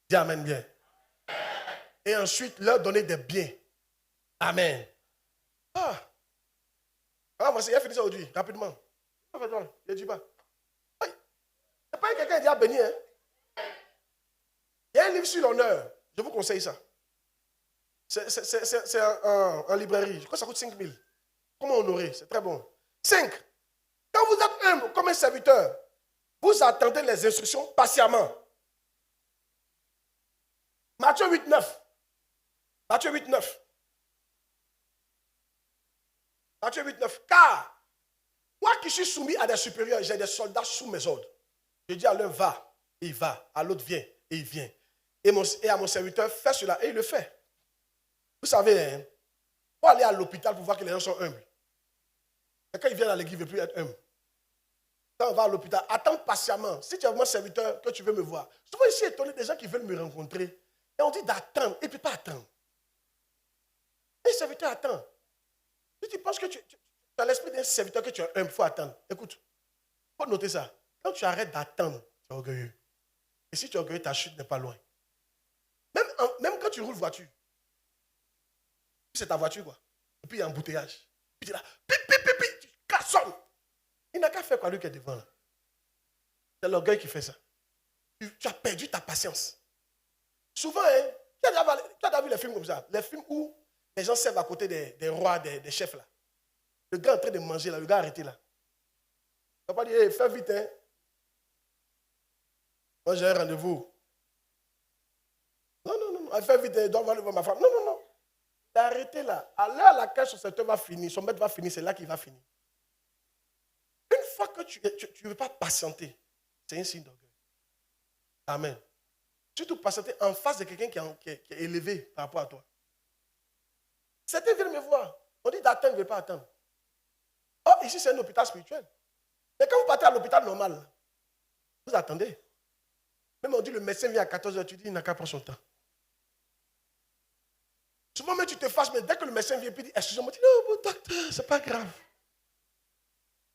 Speaker 2: Dis amen bien. Et ensuite, leur donner des biens. Amen. Moi, c'est fini ça aujourd'hui, rapidement. Je dis pas. C'est pas quelqu'un qui a béni. Hein? Il y a un livre sur l'honneur. Je vous conseille ça. C'est en librairie. Je crois que ça coûte 5 000. Comment honorer? C'est très bon. 5. Quand vous êtes humble comme un serviteur, vous attendez les instructions patiemment. Matthieu 8, 9. Matthieu 8, 9. Matthieu 8, 9. Car, moi qui suis soumis à des supérieurs, j'ai des soldats sous mes ordres. Je dis à l'un, va, et il va. À l'autre, viens, et il vient. Et à mon serviteur, fais cela, et il le fait. Vous savez, il faut aller à l'hôpital pour voir que les gens sont humbles. Et quand ils viennent à l'église, ils ne veulent plus être humbles. Quand on va à l'hôpital, attends patiemment. Si tu es vraiment serviteur, que tu veux me voir. Souvent ici, étonné des gens qui veulent me rencontrer. Et on dit d'attendre, et puis pas attendre. Un serviteur attend. Si tu penses que tu as l'esprit d'un serviteur que tu es humble, il faut attendre. Écoute, il faut noter ça. Quand tu arrêtes d'attendre, tu es orgueilleux. Et si tu es orgueilleux, ta chute n'est pas loin. Même quand tu roules voiture, c'est ta voiture, quoi. Et puis il y a un embouteillage. Puis tu es là, tu klaxonnes. Il n'a qu'à faire quoi, lui qui est devant. Là. C'est l'orgueil qui fait ça. Tu as perdu ta patience. Souvent, tu as déjà vu les films comme ça. Les films où les gens servent à côté des rois, des chefs là. Le gars est en train de manger là, le gars arrêté là. Tu ne vas pas dire, hey, fais vite, hein. Moi j'ai un rendez-vous. Non, fais vite, il doit voir ma femme. Non. Il est arrêté là. À l'heure à laquelle son secteur va finir, son maître va finir, c'est là qu'il va finir. Une fois que tu ne veux pas patienter, c'est un signe d'orgueil. Amen. Surtout patienter en face de quelqu'un qui est élevé par rapport à toi. Certains viennent me voir. On dit d'attendre, vous ne pouvez pas attendre. Oh, ici, c'est un hôpital spirituel. Mais quand vous partez à l'hôpital normal, vous attendez. Même on dit le médecin vient à 14h, tu dis il n'a qu'à prendre son temps. Souvent, même tu te fâches, mais dès que le médecin vient, puis il dit excusez-moi, tu dis non, bon docteur, c'est pas grave.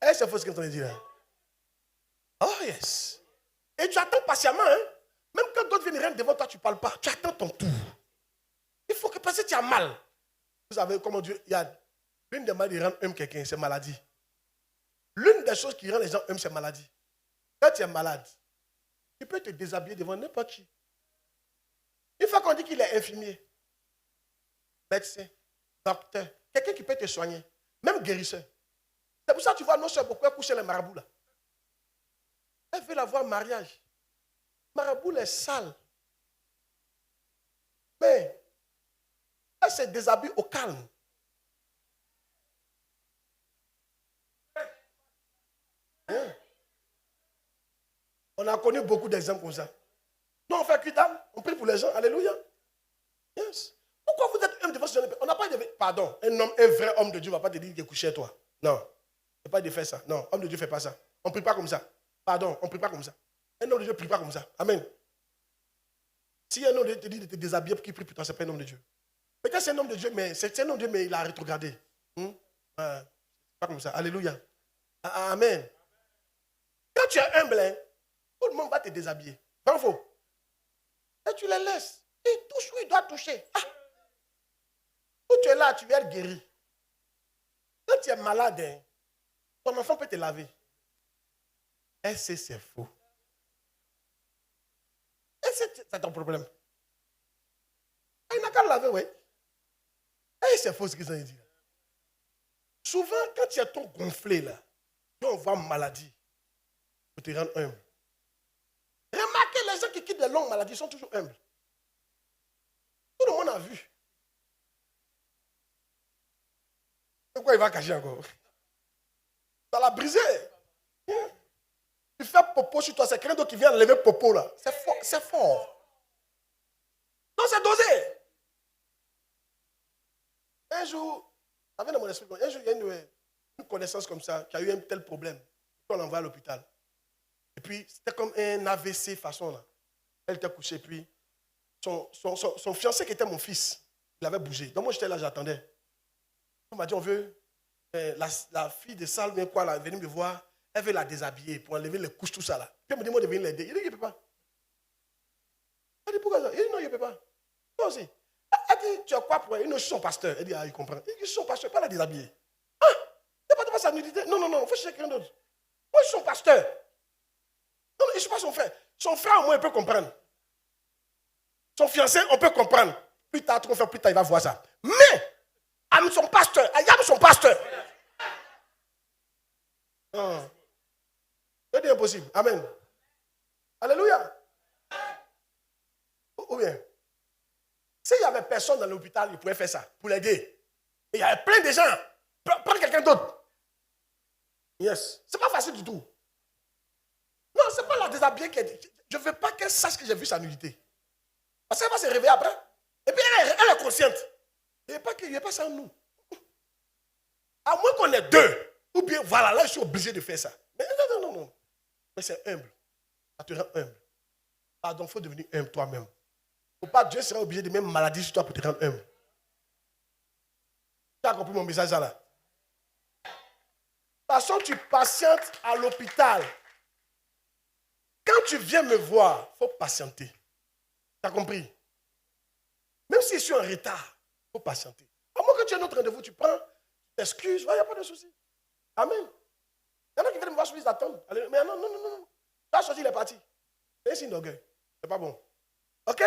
Speaker 2: Eh, c'est faux ce qu'on a dit là. Oh, yes. Et tu attends patiemment, hein. Même quand d'autres viennent rien devant toi, tu ne parles pas. Tu attends ton tour. Il faut que parce que tu as mal. Vous savez comment Dieu, il y a l'une des maladies qui rend homme quelqu'un, c'est maladie. L'une des choses qui rend les gens hommes, c'est maladie. Quand tu es malade, tu peux te déshabiller devant n'importe qui. Une fois qu'on dit qu'il est infirmier, médecin, docteur, quelqu'un qui peut te soigner, même guérisseur. C'est pour ça que tu vois nos soeurs beaucoup coucher les marabouts là. Elle veut avoir mariage. Marabout est sale. Mais elle se déshabille au calme. Hein? On a connu beaucoup d'exemples comme ça. Nous, on fait cuit d'âme, on prie pour les gens. Alléluia. Yes. Pourquoi vous êtes homme devant ce genre de... On n'a pas de... Pardon, un vrai homme de Dieu ne va pas te dire qu'il est couché à toi. Non. Il ne pas de faire ça. Non, homme de Dieu ne fait pas ça. On ne prie pas comme ça. Pardon, on ne prie pas comme ça. Un homme de Dieu ne prie pas comme ça. Amen. Si un homme de Dieu te dit de te déshabiller pour qu'il prie pour toi, ce n'est pas un homme de Dieu. Peut-être c'est un homme de Dieu, mais c'est un homme de Dieu, mais il a rétrogradé. Pas comme ça. Alléluia. Amen. Quand tu es humble, hein, tout le monde va te déshabiller. Pas faux. Et tu les laisses. Il touche où il doit toucher. Ah. Où tu es là, tu vas être guéri. Quand tu es malade, hein, ton enfant peut te laver. Est-ce que c'est faux? Est-ce que c'est ton problème? Il n'a qu'à le laver, oui. Et c'est faux ce qu'ils ont dit. Souvent, quand tu es trop gonflé, là, tu on voit maladie pour te rendre humble. Remarquez, les gens qui quittent les longues maladies sont toujours humbles. Tout le monde a vu. Pourquoi il va cacher encore? Ça l'a brisé. Tu fais popo sur toi, c'est quelqu'un d'autre qui vient lever popo là. C'est fort. C'est fort. Non, c'est dosé. Un jour, ça vient dans mon esprit. Un jour, il y a une connaissance comme ça qui a eu un tel problème. On l'envoie à l'hôpital. Et puis, c'était comme un AVC façon là. Elle était couchée. Puis, son fiancé qui était mon fils, il avait bougé. Donc, moi, j'étais là, j'attendais. On m'a dit, on veut. La fille de salle vient quoi là, venir me voir. Elle veut la déshabiller pour enlever les couches, tout ça là. Puis elle me dit, moi, de venir l'aider. Il dit, il ne peut pas. Elle dit, pourquoi ça? Il dit, non, il ne peut pas. Toi aussi. Elle dit, tu as quoi pour elle? Il dit, non, je suis son pasteur. Elle dit, ah, il comprend. Il dit, je suis son pasteur, pas la déshabiller. Ah, il n'est pas de sa nudité. Non, il faut chercher quelqu'un d'autre. Moi, je suis son pasteur. Non, je ne suis pas son frère. Son frère, au moins, il peut comprendre. Son fiancé, on peut comprendre. Plus tard, trop faire, plus tard, il va voir ça. Mais, Am son pasteur, Ayam son pasteur. Non. C'est impossible. Amen. Alléluia. Ou bien, s'il n'y avait personne dans l'hôpital, il pouvait faire ça pour l'aider. Il y avait plein de gens. Prends quelqu'un d'autre. Yes. C'est pas facile du tout. Non, c'est pas la déshabiller qui est. Je ne veux pas qu'elle sache que j'ai vu sa nudité. Parce qu'elle va se réveiller après. Et puis elle est consciente. Il n'y a pas ça en nous. À moins qu'on ait deux. Ou bien, voilà, là, je suis obligé de faire ça. Mais non. Mais c'est humble. Ça te rend humble. Pardon, il faut devenir humble toi-même. Il ne faut pas, Dieu sera obligé de mettre maladie sur toi pour te rendre humble. Tu as compris mon message là? De toute façon, tu patientes à l'hôpital. Quand tu viens me voir, il faut patienter. Tu as compris? Même si je suis en retard, il faut patienter. À moins que tu aies un autre rendez-vous, tu prends, tu t'excuses, il n'y a pas de souci. Amen. Il y en a qui viennent me voir, ils attendent. Mais non. Tu as choisi, il est parti. C'est un signe d'orgueil. C'est pas bon. Ok?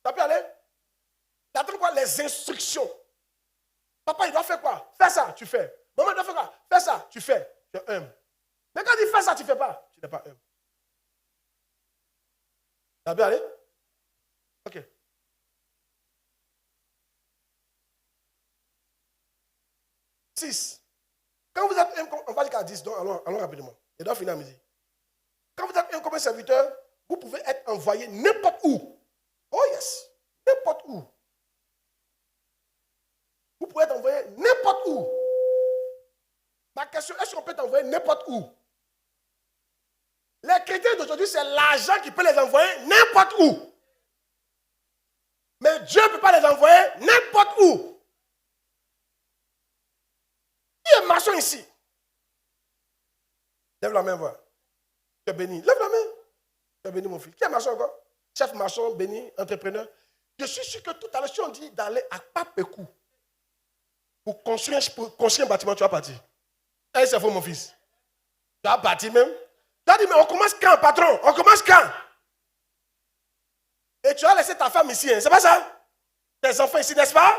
Speaker 2: Ça peut aller? Tu attends quoi? Les instructions. Papa, il doit faire quoi? Fais ça, tu fais. Maman, il doit faire quoi? Fais ça, tu fais. Tu es humble. Mais quand il fait ça, tu ne fais pas. Tu n'es pas humble. Ça peut aller? Ok. Six. Quand vous êtes un, on va jusqu'à 10, donc allons rapidement. Et doit finir à midi. Quand vous êtes un comme serviteur, vous pouvez être envoyé n'importe où. Oh yes, n'importe où. Vous pourrait t'envoyer n'importe où. Ma question, est-ce qu'on peut t'envoyer n'importe où? Les chrétiens d'aujourd'hui, c'est l'argent qui peut les envoyer n'importe où. Mais Dieu ne peut pas les envoyer n'importe où. Qui est maçon ici? Lève la main, voir. Tu es béni. Lève la main. Tu es béni, mon fils. Qui est maçon encore? Chef maçon, béni, entrepreneur. Je suis sûr que tout à l'heure, si on dit d'aller à Papekou pour construire un bâtiment, tu vas partir. Et c'est faux, mon fils. Tu vas partir même. Tu as dit, mais on commence quand, patron? On commence quand? Et tu as laissé ta femme ici, hein? C'est pas ça? Tes enfants ici, n'est-ce pas?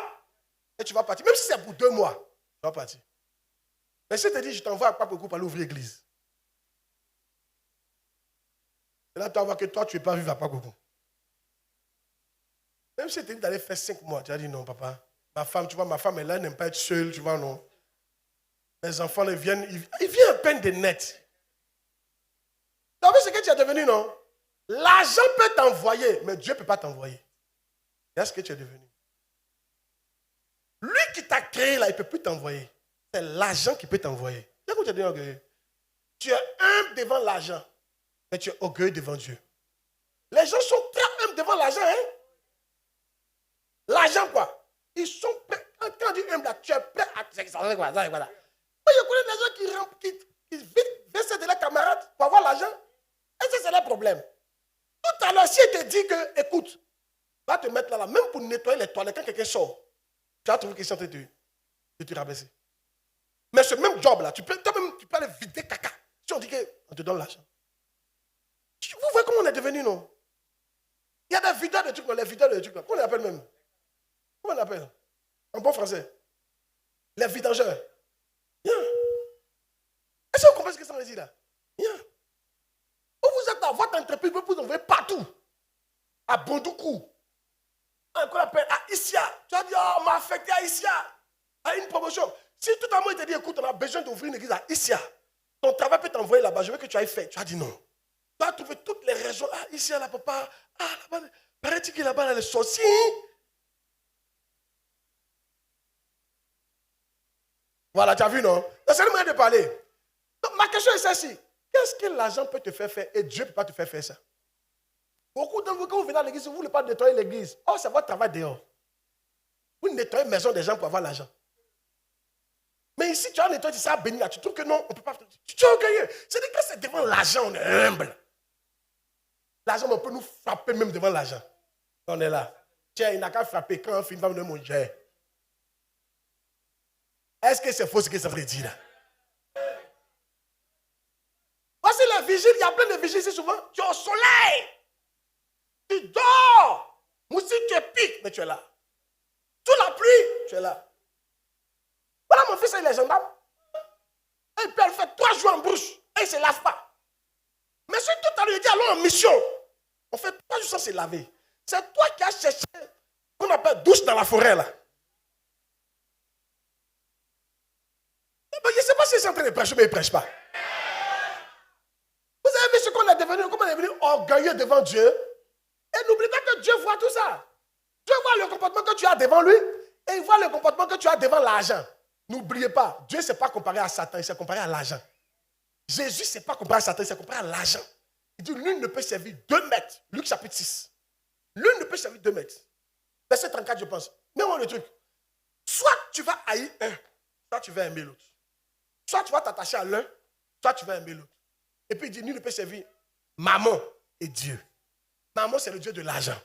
Speaker 2: Et tu vas partir. Même si c'est pour 2 mois, tu vas partir. Mais si je te dis, je t'envoie à Papekou pour aller ouvrir l'église. Et là, tu vas voir que toi, tu ne veux pas vivre à Papekou. Même si je te dis d'aller faire 5 mois, tu as dit non, papa. Ma femme, tu vois, ma femme, elle n'aime pas être seule, tu vois, non. Les enfants, ils viennent à peine de net. Tu as vu ce que tu es devenu, non? L'argent peut t'envoyer, mais Dieu ne peut pas t'envoyer. C'est ce que tu es devenu. Lui qui t'a créé, là, il ne peut plus t'envoyer. C'est l'argent qui peut t'envoyer. Tu es humble devant l'argent, mais tu es orgueilleux devant Dieu. Les gens sont très humbles devant l'argent, hein? L'argent, quoi? Ils sont prêts. Quand on dit humble, là, tu es prêt à... Voilà. Moi, je connais des gens qui versent de leurs camarades pour avoir l'argent. Et ça, c'est leur problème. Tout à l'heure, si il te dit que, écoute, va te mettre là, même pour nettoyer les toilettes, quand quelqu'un sort, tu vas trouver qu'ils sont en train de te rabaisser. Mais ce même job-là, tu peux aller vider caca. Si on dit qu'on te donne l'argent. Vous voyez comment on est devenu, non? Il y a des videurs de trucs, les videurs de trucs. Comment on les appelle même? Comment on les appelle? En bon français. Les vidangeurs. Bien. Est-ce que vous comprenez ce que ça veut dire là? Bien. Vous êtes dans votre entreprise, vous pouvez envoyer partout. À Bondoukou. Qu'on appelle à Issia. Tu as dit, oh, on m'a affecté à Issia. À une promotion. Si tout à l'heure il te dit, écoute, on a besoin d'ouvrir une église à Issia. Ton travail peut t'envoyer là-bas, je veux que tu ailles faire. Tu as dit non. Tu as trouvé toutes les raisons. Ah, Issia, là, papa. Ah, là-bas. Paraît-il que là-bas, là, les sorciers. Voilà, tu as vu, non? C'est le moyen de parler. Donc, ma question est celle-ci. Qu'est-ce que l'argent peut te faire faire et Dieu ne peut pas te faire faire ça? Beaucoup de vous, quand vous venez à l'église, vous ne voulez pas nettoyer l'église. Oh, c'est votre travail dehors. Vous nettoyez la maison des gens pour avoir l'argent. Mais ici, tu as nettoyé, tu seras béni là. Tu trouves que non, on ne peut pas. Tu es orgueilleux. C'est-à-dire que c'est devant l'argent, on est humble. L'argent, on peut nous frapper même devant l'argent. On est là. Tiens, il n'a qu'à frapper quand on finit de manger. Est-ce que c'est faux ce que ça veut dire là? Voici les vigiles, il y a plein de vigiles ici souvent. Tu es au soleil. Tu dors. Moustique, tu es pique, mais tu es là. Sous la pluie, tu es là. Voilà mon fils, il est gendarme. Il peut le faire 3 jours en bouche et il ne se lave pas. Mais si tout à l'heure, il dit allons en mission, on fait 3 jours sans se laver. C'est toi qui as cherché qu'on appelle douche dans la forêt là. Je ne sais pas s'il est en train de prêcher, mais il ne prêche pas. Vous avez vu ce qu'on est devenu, comment on est devenu orgueilleux devant Dieu? Et n'oubliez pas que Dieu voit tout ça. Dieu voit le comportement que tu as devant lui et il voit le comportement que tu as devant l'argent. N'oubliez pas, Dieu ne s'est pas comparé à Satan, il s'est comparé à l'argent. Jésus ne s'est pas comparé à Satan, il s'est comparé à l'argent. Il dit, l'une ne peut servir 2 maîtres. Luc chapitre 6. L'une ne peut servir 2 maîtres. Verset 34, je pense. Mets-moi le truc. Soit tu vas haïr un, soit tu vas aimer l'autre. Soit tu vas t'attacher à l'un, soit tu vas aimer l'autre. Et puis il dit, nul ne peut servir Mammon et Dieu. Mammon, c'est le Dieu de l'argent.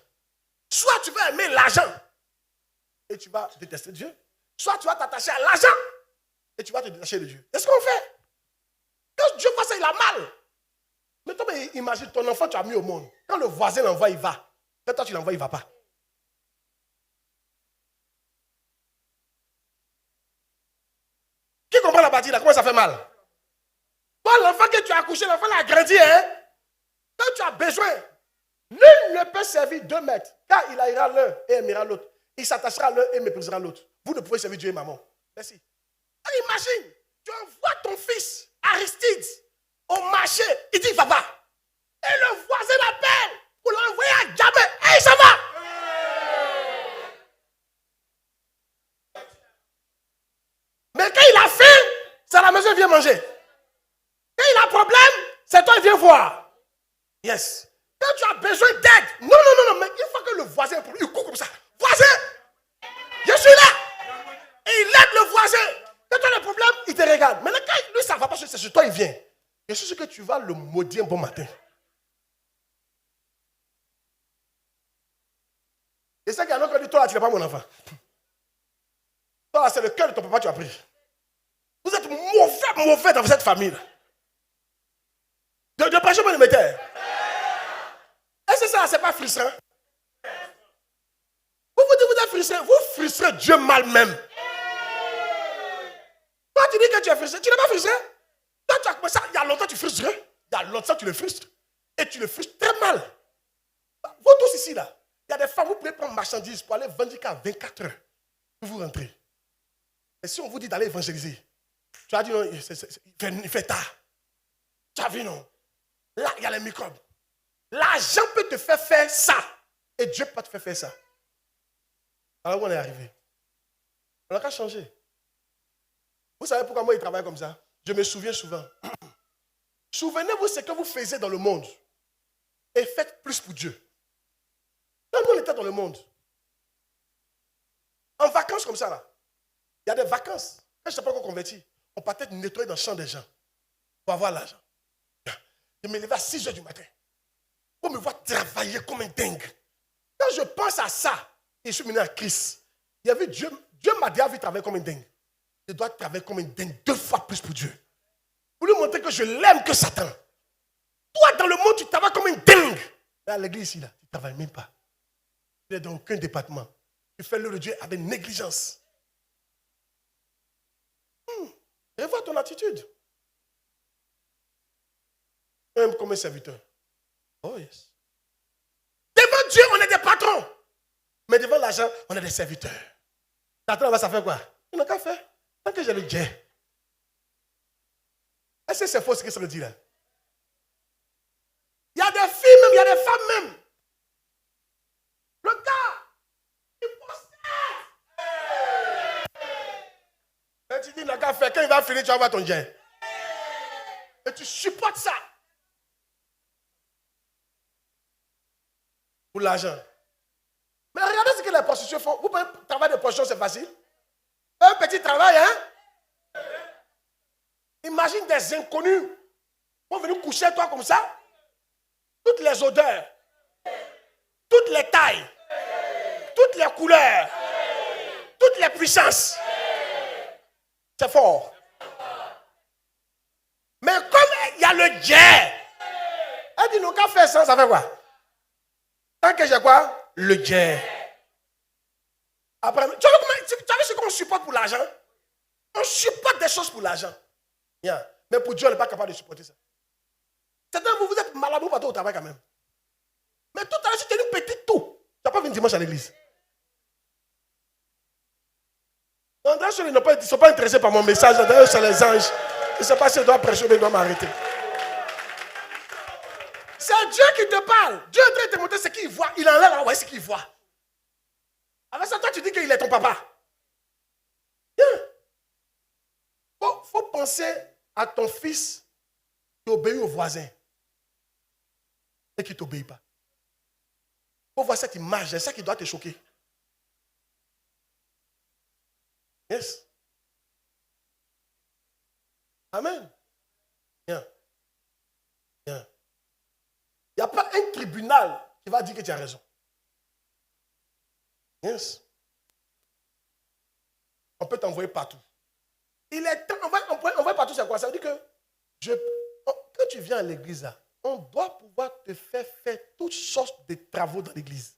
Speaker 2: Soit tu vas aimer l'argent et tu vas détester Dieu. Soit tu vas t'attacher à l'argent et tu vas te détacher de Dieu. C'est ce qu'on fait. Quand Dieu fait ça, il a mal. Mais toi, imagine, ton enfant, tu as mis au monde. Quand le voisin l'envoie, il va. Quand toi, tu l'envoies, il ne va pas. Qui comprend la partie là? Comment ça fait mal? Toi, l'enfant que tu as accouché, l'enfant l'a grandi, hein? Quand tu as besoin, nul ne peut servir 2 maîtres. Car il haïra l'un et aimera l'autre. Il s'attachera à l'un et méprisera l'autre. Vous ne pouvez servir Dieu et maman. Merci. Alors, imagine, tu envoies ton fils, Aristide, au marché. Il dit, va. Et le voisin l'appelle pour l'envoyer à Djamé. Et il s'en va. il a un problème, c'est toi qui viens voir. Yes. Quand tu as besoin d'aide, non, mais une fois que le voisin, il court comme ça. Voisin, je suis là. Et il aide le voisin. Quand tu as le problème, il te regarde. Maintenant, quand lui, ça ne va pas, c'est sur toi, il vient. Je suis sûr que tu vas le maudire un bon matin. Et c'est qu'il y en a qui dit, toi là, tu n'es pas mon enfant. Toi là, c'est le cœur de ton papa que tu as pris. Vous êtes mauvais dans cette famille. De prêcher mon émetteur. Est-ce que ça, c'est pas frustrant? Vous êtes frustré. Vous frustrez Dieu mal même. Toi, tu dis que tu es frustré. Tu n'es pas frustré. Toi, tu as commencé, il y a longtemps, tu frustres. Il y a longtemps, tu le frustres. Et tu le frustres très mal. Vous tous ici, là, il y a des femmes, vous pouvez prendre marchandises pour aller vendre jusqu'à 24 heures. Vous rentrez. Et si on vous dit d'aller évangéliser, tu as dit non, il fait tard. Tu as vu, non? Là, il y a les microbes. L'argent peut te faire ça. Et Dieu peut te faire ça. Alors, où on est arrivé? On n'a qu'à changer. Vous savez pourquoi moi, il travaille comme ça? Je me souviens souvent. Souvenez-vous ce que vous faisiez dans le monde. Et faites plus pour Dieu. Quand nous, on était dans le monde, en vacances comme ça, là, il y a des vacances. Quand je ne sais pas encore converti, on partait nettoyer dans le champ des gens pour avoir l'argent. Je me levais à 6 heures du matin pour me voir travailler comme un dingue. Quand je pense à ça, et je suis venu à Christ, il y avait Dieu m'a déjà vu travailler comme un dingue. Je dois travailler comme un dingue 2 fois plus pour Dieu. Pour lui montrer que je l'aime que Satan. Toi, dans le monde, tu travailles comme un dingue. Mais à l'église ici, là, tu ne travailles même pas. Tu n'es dans aucun département. Tu fais l'œuvre de Dieu avec négligence. Revois ton attitude. Même comme un serviteur. Oh yes. Devant Dieu, on est des patrons. Mais devant l'argent, on est des serviteurs. Satan va ça faire quoi? Il n'a qu'à faire. Tant que j'ai le Dieu. Est-ce que c'est faux ce que ça veut dire là? Il y a des filles même, il y a des femmes même. Le gars, il possède. Et tu dis, il n'a qu'à faire. Quand il va finir, tu vas voir ton Dieu. Et tu supportes ça. Pour l'argent. Mais regardez ce que les prostituées font. Vous pouvez travailler de prostitution, c'est facile. Un petit travail, hein? Imagine des inconnus vont venir coucher toi comme ça. Toutes les odeurs, toutes les tailles, toutes les couleurs, toutes les puissances. C'est fort. Mais comme il y a le Dieu, elle dit, nous qu'à faire ça, ça fait quoi? Tant que j'ai quoi? Le Dieu. Après, tu as vu ce qu'on supporte pour l'argent? On supporte des choses pour l'argent. Yeah. Mais pour Dieu, on n'est pas capable de supporter ça. Certains, vous êtes malade, vous partez au travail quand même. Mais tout à l'heure, si tu es une petite tout, tu n'as pas venu dimanche à l'église. Non, ils ne sont pas intéressés par mon message. D'ailleurs, c'est les anges. Je ne sais pas si je dois prêcher ou je dois m'arrêter. C'est Dieu qui te parle. Dieu est en train de te montrer ce qu'il voit. Il enlève, alors, ouais, ce qu'il voit. Avec ça, toi, tu dis qu'il est ton papa. Bien. Faut penser à ton fils qui obéit au voisin et qui ne t'obéit pas. Il faut voir cette image, c'est ça qui doit te choquer. Yes. Amen. Bien. Bien. Il n'y a pas un tribunal qui va dire que tu as raison. Yes. On peut t'envoyer partout. Il est temps, envoyer partout, c'est quoi? Ça veut dire que quand tu viens à l'église, là, on doit pouvoir te faire toutes sortes de travaux dans l'église.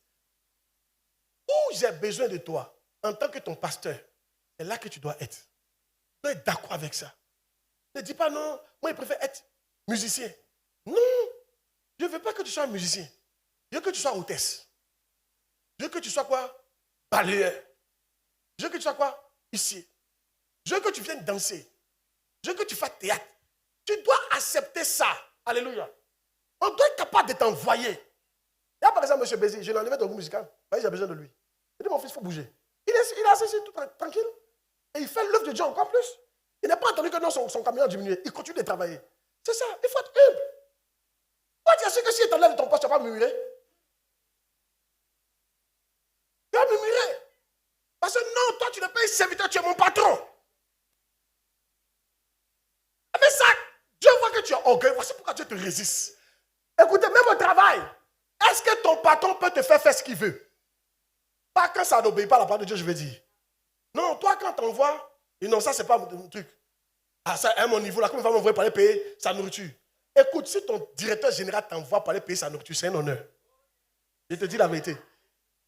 Speaker 2: Où j'ai besoin de toi, en tant que ton pasteur, c'est là que tu dois être. Tu dois être d'accord avec ça. Ne dis pas non, moi je préfère être musicien. Non, je ne veux pas que tu sois un musicien. Je veux que tu sois hôtesse. Je veux que tu sois quoi? Balayeur. Je veux que tu sois quoi? Ici. Je veux que tu viennes danser. Je veux que tu fasses théâtre. Tu dois accepter ça. Alléluia. On doit être capable de t'envoyer. Il y a par exemple M. Bézi, je l'ai enlevé dans le groupe musical. J'ai besoin de lui. Je dis, mon fils, il faut bouger. Il est assis tout tranquille. Et il fait l'œuvre de Dieu encore plus. Il n'a pas entendu que non, son camion a diminué. Il continue de travailler. C'est ça, il faut être humble. Toi, tu es sûr que si tu t'enlèves de ton poste, tu ne vas pas murmurer. Tu vas murmurer. Parce que non, toi, tu n'es pas un serviteur, tu es mon patron. Avec ça, Dieu voit que tu es orgueilleux. Voici pourquoi Dieu te résiste. Écoutez, même au travail, est-ce que ton patron peut te faire ce qu'il veut? Pas quand ça n'obéit pas à la parole de Dieu, je veux dire. Non, toi, quand tu envoies, non, ça, c'est pas mon truc. Ah, ça, à mon niveau, là, comment il va m'envoyer pour aller payer sa nourriture? Écoute, si ton directeur général t'envoie pour aller payer sa nourriture, c'est un honneur. Je te dis la vérité.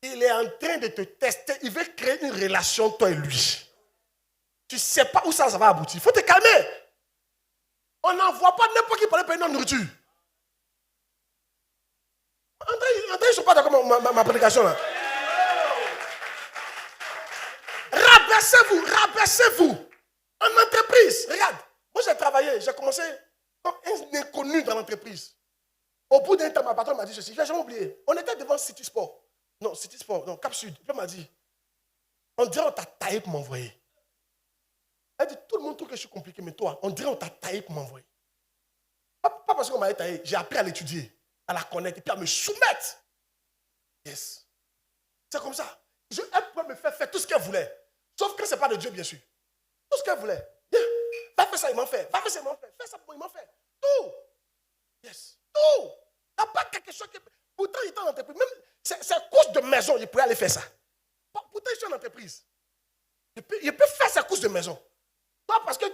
Speaker 2: Il est en train de te tester. Il veut créer une relation, toi et lui. Tu ne sais pas où ça va aboutir. Il faut te calmer. On n'envoie pas n'importe qui pour aller payer notre nourriture. André, ils ne sont pas d'accord avec ma prédication là. Rabaissez-vous. En entreprise, regarde. Moi, j'ai travaillé, j'ai commencé comme un inconnu dans l'entreprise. Au bout d'un temps, ma patronne m'a dit ceci. Je n'ai jamais oublié. On était devant City Sport. Non, Cap Sud. Elle m'a dit, on dirait qu'on t'a taillé pour m'envoyer. Elle dit, tout le monde trouve que je suis compliqué, mais toi, on dirait qu'on t'a taillé pour m'envoyer. Pas parce qu'on m'a taillé, j'ai appris à l'étudier, à la connaître, et puis à me soumettre. Yes. C'est comme ça. Elle pouvait me faire tout ce qu'elle voulait. Sauf que ce n'est pas de Dieu, bien sûr. Tout ce qu'elle voulait. Yeah. Va faire ça, il m'en fait. Va faire ça, il m'en fait. Fais ça, il m'en fait. Tout. Yes. Tout. Il n'y a pas quelque chose qui... Pourtant, il est en entreprise. Même c'est courses de maison, il pouvait aller faire ça. Pourtant, il est en entreprise. Il peut faire ses courses de maison. Toi, parce que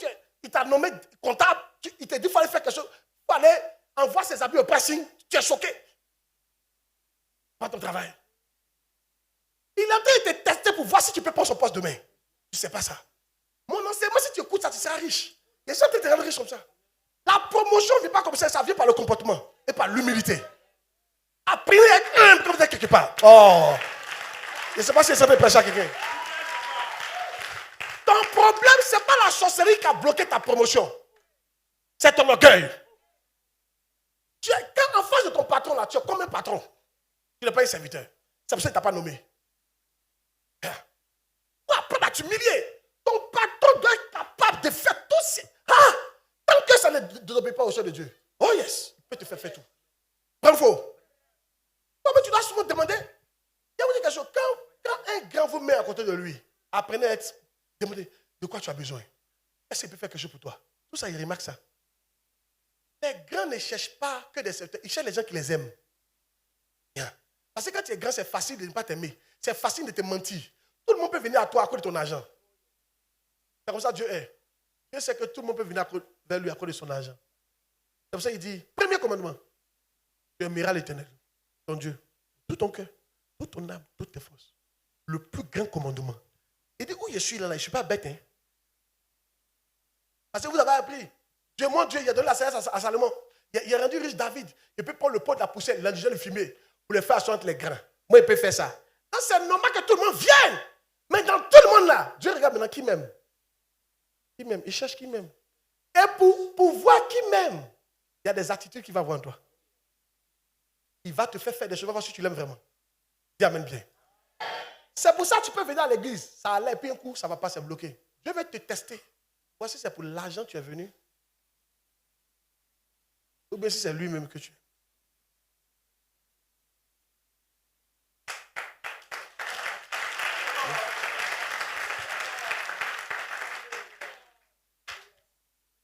Speaker 2: il t'a nommé comptable, il t'a dit qu'il fallait faire quelque chose. Il fallait envoyer ses habits au pressing. Tu es choqué. Pas ton travail. Il a été testé pour voir si tu peux prendre son poste demain. Tu ne sais pas ça. Mon enseignement, si tu écoutes ça, tu seras riche. Les gens te rendent riche comme ça. La promotion ne vient pas comme ça vient par le comportement et par l'humilité. Apprenez à être humble quand vous êtes quelque part. Oh! Je ne sais pas si ça peut prêcher à quelqu'un. Ton problème, ce n'est pas la sorcellerie qui a bloqué ta promotion. C'est ton orgueil. Quand en face de ton patron, là, tu es comme un patron. Tu n'es pas un serviteur. C'est pour ça qu'il ne t'a pas nommé. Après, tu t'humilier. Ton patron doit être capable de faire tout ça. Tant que ça ne obéit pas au Seigneur de Dieu. Oh yes, il peut te faire tout. Bravo. Non, mais tu dois souvent demander. Il y a quelque chose. Quand un grand vous met à côté de lui, apprenez à être. Demandez de quoi tu as besoin. Est-ce qu'il peut faire quelque chose pour toi? Tout ça, il remarque ça. Les grands ne cherchent pas que des serviteurs. Ils cherchent les gens qui les aiment. Bien. Parce que quand tu es grand, c'est facile de ne pas t'aimer. C'est facile de te mentir. Tout le monde peut venir à toi à cause de ton argent. C'est comme ça Dieu est. Dieu sait que tout le monde peut venir vers lui à cause de son argent. C'est pour ça qu'il dit, premier commandement, tu aimeras l'Éternel, ton Dieu, tout ton cœur, toute ton âme, toutes tes forces. Le plus grand commandement. Il dit, où je suis là, je ne suis pas bête. Hein? Parce que vous avez appris. Dieu, mon Dieu, il a donné la sagesse à Salomon. Il a rendu riche David. Il peut prendre le pot de la poussière, l'ingénieur le fumier, pour le faire asseoir entre les grains. Moi, il peut faire ça. Donc, c'est normal que tout le monde vienne. Mais dans tout le monde là, Dieu regarde maintenant qui m'aime. Qui m'aime. Il cherche qui m'aime. Et pour voir qui m'aime, il y a des attitudes qu'il va voir en toi. Il va te faire des choses, voir si tu l'aimes vraiment. Dis amen bien. C'est pour ça que tu peux venir à l'église. Ça allait, puis un coup, ça ne va pas se bloquer. Dieu veut te tester. Voici, c'est pour l'argent que tu es venu. Ou bien si c'est lui-même que tu es.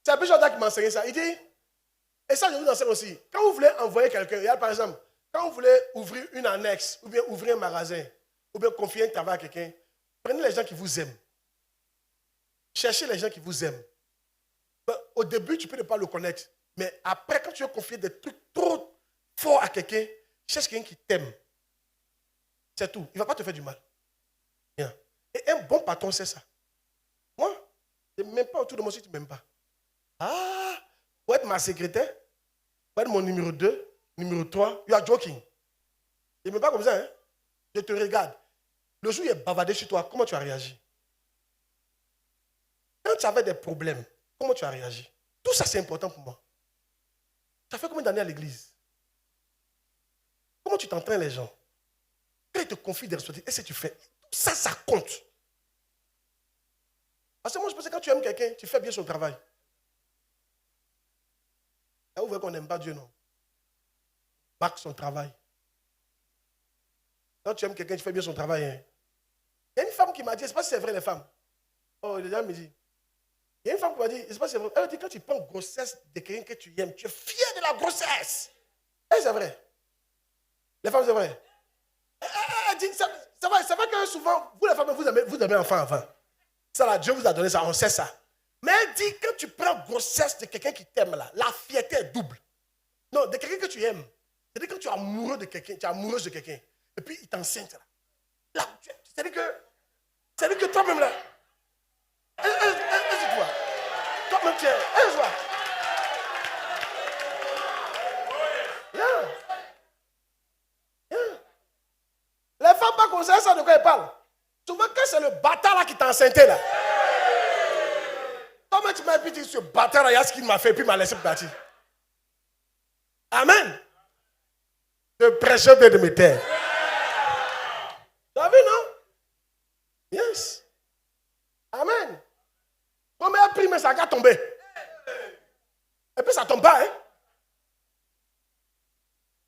Speaker 2: C'est un peu Jordan qui m'a enseigné ça. Il dit, et ça je vous enseigne aussi, quand vous voulez envoyer quelqu'un, par exemple, quand vous voulez ouvrir une annexe, ou bien ouvrir un magasin, ou bien confier un travail à quelqu'un, prenez les gens qui vous aiment. Cherchez les gens qui vous aiment. Au début, tu peux ne pas le connaître. Mais après, quand tu veux confier des trucs trop forts à quelqu'un, cherche quelqu'un qui t'aime. C'est tout. Il ne va pas te faire du mal. Bien. Et un bon patron, c'est ça. Moi, je ne m'aime pas autour de moi si tu ne m'aimes pas. Pour être ma secrétaire, pour être mon numéro 2, numéro 3, you are joking. Je ne m'aime pas comme ça. Hein? Je te regarde. Le jour où il est bavardé chez toi, comment tu as réagi? Quand tu avais des problèmes, comment tu as réagi? Tout ça, c'est important pour moi. Tu as fait combien d'années à l'église? Comment tu t'entraînes les gens? Quand ils te confient des responsabilités, est-ce que tu fais? Tout ça, ça compte. Parce que moi, je pense que quand tu aimes quelqu'un, tu fais bien son travail. vous voyez qu'on n'aime pas Dieu, non? Marque son travail. Quand tu aimes quelqu'un, tu fais bien son travail. Hein. Il y a une femme qui m'a dit, je ne sais pas si c'est vrai les femmes. Oh, les gens me disent. Il y a une femme qui m'a dit, je ne sais pas si c'est vrai. Elle m'a dit, quand tu prends grossesse de quelqu'un que tu aimes, tu es fier de la grossesse. Et c'est vrai. Les femmes, c'est vrai. Elle dit, c'est vrai que souvent, vous les femmes, vous aimez enfant avant. Ça là, Dieu vous a donné ça, on sait ça. Mais elle dit, quand tu prends grossesse de quelqu'un qui t'aime là, la fierté est double. Non, de quelqu'un que tu aimes. C'est-à-dire quand tu es amoureux de quelqu'un, tu es amoureuse de quelqu'un, et puis il t'enseigne là. Là, c'est-à-dire que toi-même là, toi, toi-même tu es, toi. Les femmes pas comme ça de quoi elles parlent. Souvent quand c'est le bâtard là qui t'a enceinté là. Toi-même tu m'as dit, ce bâtard là, il y a ce qu'il m'a fait, puis il m'a laissé partir. Amen. Le prêcheur de mes terres. Tu as vu, non? Yes. Amen. Comme elle a pris, mais ça a tombé. Et puis ça tombe pas, hein?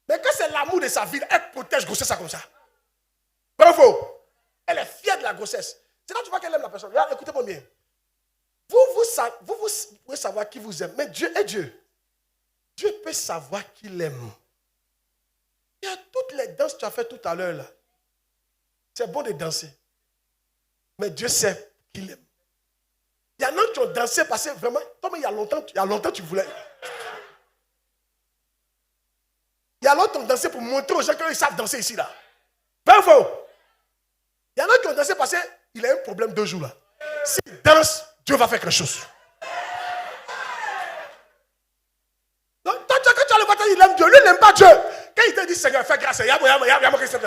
Speaker 2: Mais quand c'est l'amour de sa vie, elle protège grossesse ça comme ça. Bravo. Elle est fière de la grossesse. C'est quand tu vois qu'elle aime la personne. Regarde, écoutez-moi bien. Vous pouvez savoir qui vous aime. Mais Dieu est Dieu. Dieu peut savoir qu'il aime. Il y a toutes les danses que tu as fait tout à l'heure là. C'est bon de danser. Mais Dieu sait qu'il aime. Il y en a qui ont dansé parce que vraiment, comme il y a longtemps tu voulais. Il y a longtemps qui ont dansé pour montrer aux gens qu'ils savent danser ici là. Bravo. Il y en a qui ont dansé parce qu'il a un problème 2 jours là. S'il danse, Dieu va faire quelque chose. Donc, quand tu as le bâtard, il aime Dieu. Lui, il n'aime pas Dieu. Quand il te dit Seigneur, fais grâce, il y a mon Christ.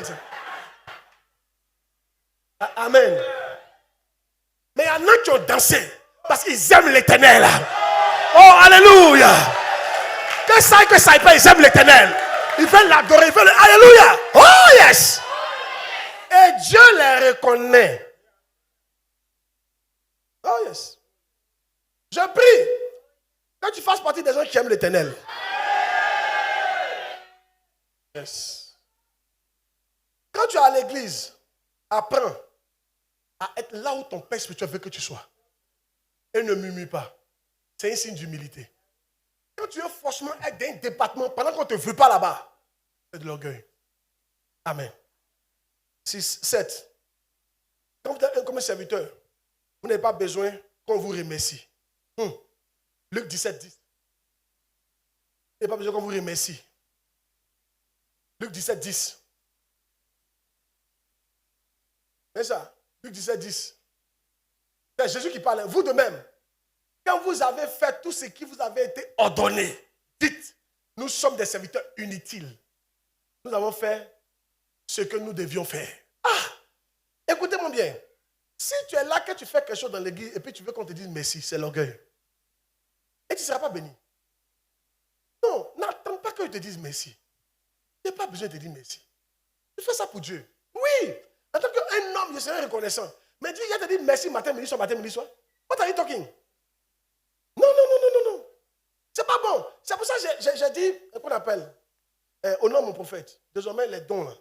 Speaker 2: Amen. Mais il y en a qui ont dansé parce qu'ils aiment l'éternel. Oh, alléluia. Que ça pas, ils aiment l'éternel. Ils veulent l'adorer, ils veulent. Alléluia. Oh, yes. Et Dieu les reconnaît. Oh, yes. Je prie que tu fasses partie des gens qui aiment l'éternel. Yes. Quand tu es à l'église, apprends à être là où ton père spirituel veut que tu sois. Et ne murmure pas. C'est un signe d'humilité. Quand tu veux forcément être dans un département pendant qu'on ne te veut pas là-bas, c'est de l'orgueil. Amen. 6, 7. Quand vous êtes comme un serviteur, vous n'avez pas besoin qu'on vous remercie. Luc 17, 10. Vous n'avez pas besoin qu'on vous remercie. Luc 17, 10. C'est ça. Luc 17, 10. C'est Jésus qui parle. Vous de même, quand vous avez fait tout ce qui vous avait été ordonné, dites, nous sommes des serviteurs inutiles. Nous avons fait ce que nous devions faire. Écoutez-moi bien. Si tu es là, que tu fais quelque chose dans l'église et puis tu veux qu'on te dise merci, c'est l'orgueil. Et tu ne seras pas béni. Non, n'attends pas que je te dise merci. Tu n'as pas besoin de te dire merci. Tu fais ça pour Dieu. Oui. En tant qu'un homme, je serai reconnaissant. Mais Dieu, il te dit merci matin, midi, soir, matin, midi, soir. What are you talking? Non. C'est pas bon. C'est pour ça que j'ai dit, qu'on appelle, honore mon prophète. Désormais, les dons, là,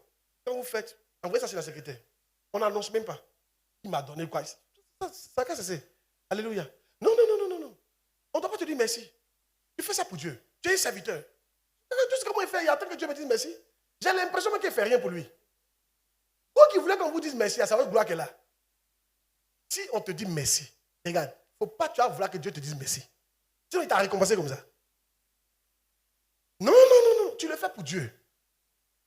Speaker 2: quand vous faites, envoyez ça sur la secrétaire. On n'annonce même pas. Il m'a donné quoi? Ça qu'est-ce que c'est? Alléluia. Non. On ne doit pas te dire merci. Tu fais ça pour Dieu. Tu es un serviteur. Tu sais comment il fait? Il attend que Dieu me dise merci. J'ai l'impression qu'il ne fait rien pour lui. Vous qui voulez qu'on vous dise merci, à savoir gloire qu'elle a. Si on te dit merci, regarde, il ne faut pas tu vas vouloir que Dieu te dise merci. Sinon, il t'a récompensé comme ça. Non. Tu le fais pour Dieu.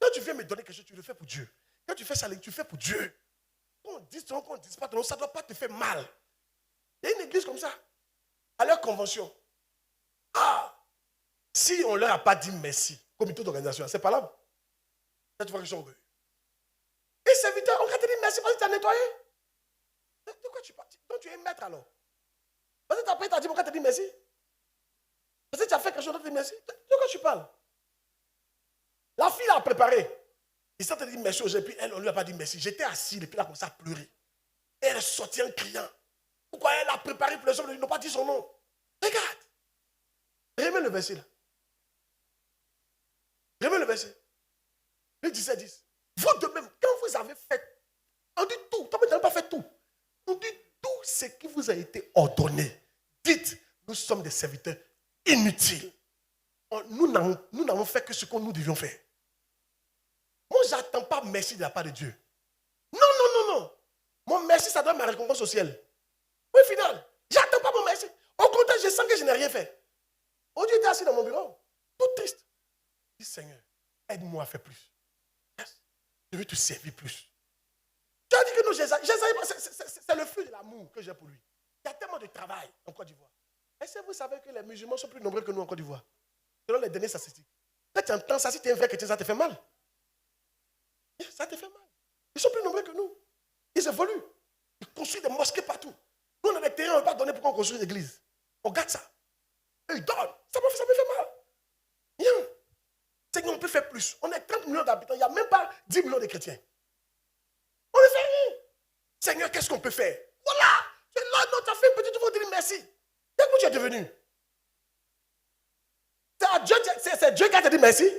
Speaker 2: Quand tu viens me donner quelque chose, tu le fais pour Dieu. Quand tu fais ça, tu le fais pour Dieu. Qu'on dise ton nom, qu'on ne dise pas ton nom, ça ne doit pas te faire mal. Il y a une église comme ça. À leur convention. Si on ne leur a pas dit merci, comité d'organisation, c'est pas là. Là, tu vois qu'ils sont heureux. Et serviteur, on va te dire merci parce que tu as nettoyé. De quoi tu parles? Donc tu es maître alors. Parce que après, tu as dit pourquoi tu as dit merci. Parce que tu as fait quelque chose, tu as dit merci. De quoi tu parles? La fille a préparé. Il s'est dit merci aux et puis elle, on ne lui a pas dit merci. J'étais assis, et puis elle a commencé à pleurer. Et elle est sortie en criant. Pourquoi elle a préparé pour les hommes, ils n'ont pas dit son nom? Regarde. Remets le verset là. Le 17-10. Vous de même, quand vous avez fait, on dit tout, toi, vous n'avez pas fait tout. On dit tout ce qui vous a été ordonné. Dites, nous sommes des serviteurs inutiles. Nous n'avons fait que ce que nous devions faire. Moi, je n'attends pas merci de la part de Dieu. Non. Mon merci, ça doit être ma récompense au ciel. Au final, je n'attends pas mon merci. Au contraire, je sens que je n'ai rien fait. Aujourd'hui, j'étais assis dans mon bureau, tout triste. Je dis, Seigneur, aide-moi à faire plus. Yes. Je veux te servir plus. Tu as dit que non, c'est le fruit de l'amour que j'ai pour lui. Il y a tellement de travail en Côte d'Ivoire. Est-ce que vous savez que les musulmans sont plus nombreux que nous en Côte d'Ivoire? Selon les dernières statistiques. Quand tu entends ça, si tu es un vrai chrétien, ça te fait mal. Ça te fait mal. Ils sont plus nombreux que nous. Ils évoluent. Ils construisent des mosquées partout. Nous, on a des terrains, on ne va pas donner pour qu'on construise des églises. On garde ça. Et ils donnent. Ça me fait mal. Bien. Seigneur, on peut faire plus. On est 30 millions d'habitants. Il n'y a même pas 10 millions de chrétiens. On ne fait rien. Seigneur, qu'est-ce qu'on peut faire? Voilà. C'est là, non, tu as fait une petite, tu vas dire merci. Qu'est-ce que tu es devenu? C'est Dieu qui a dit merci.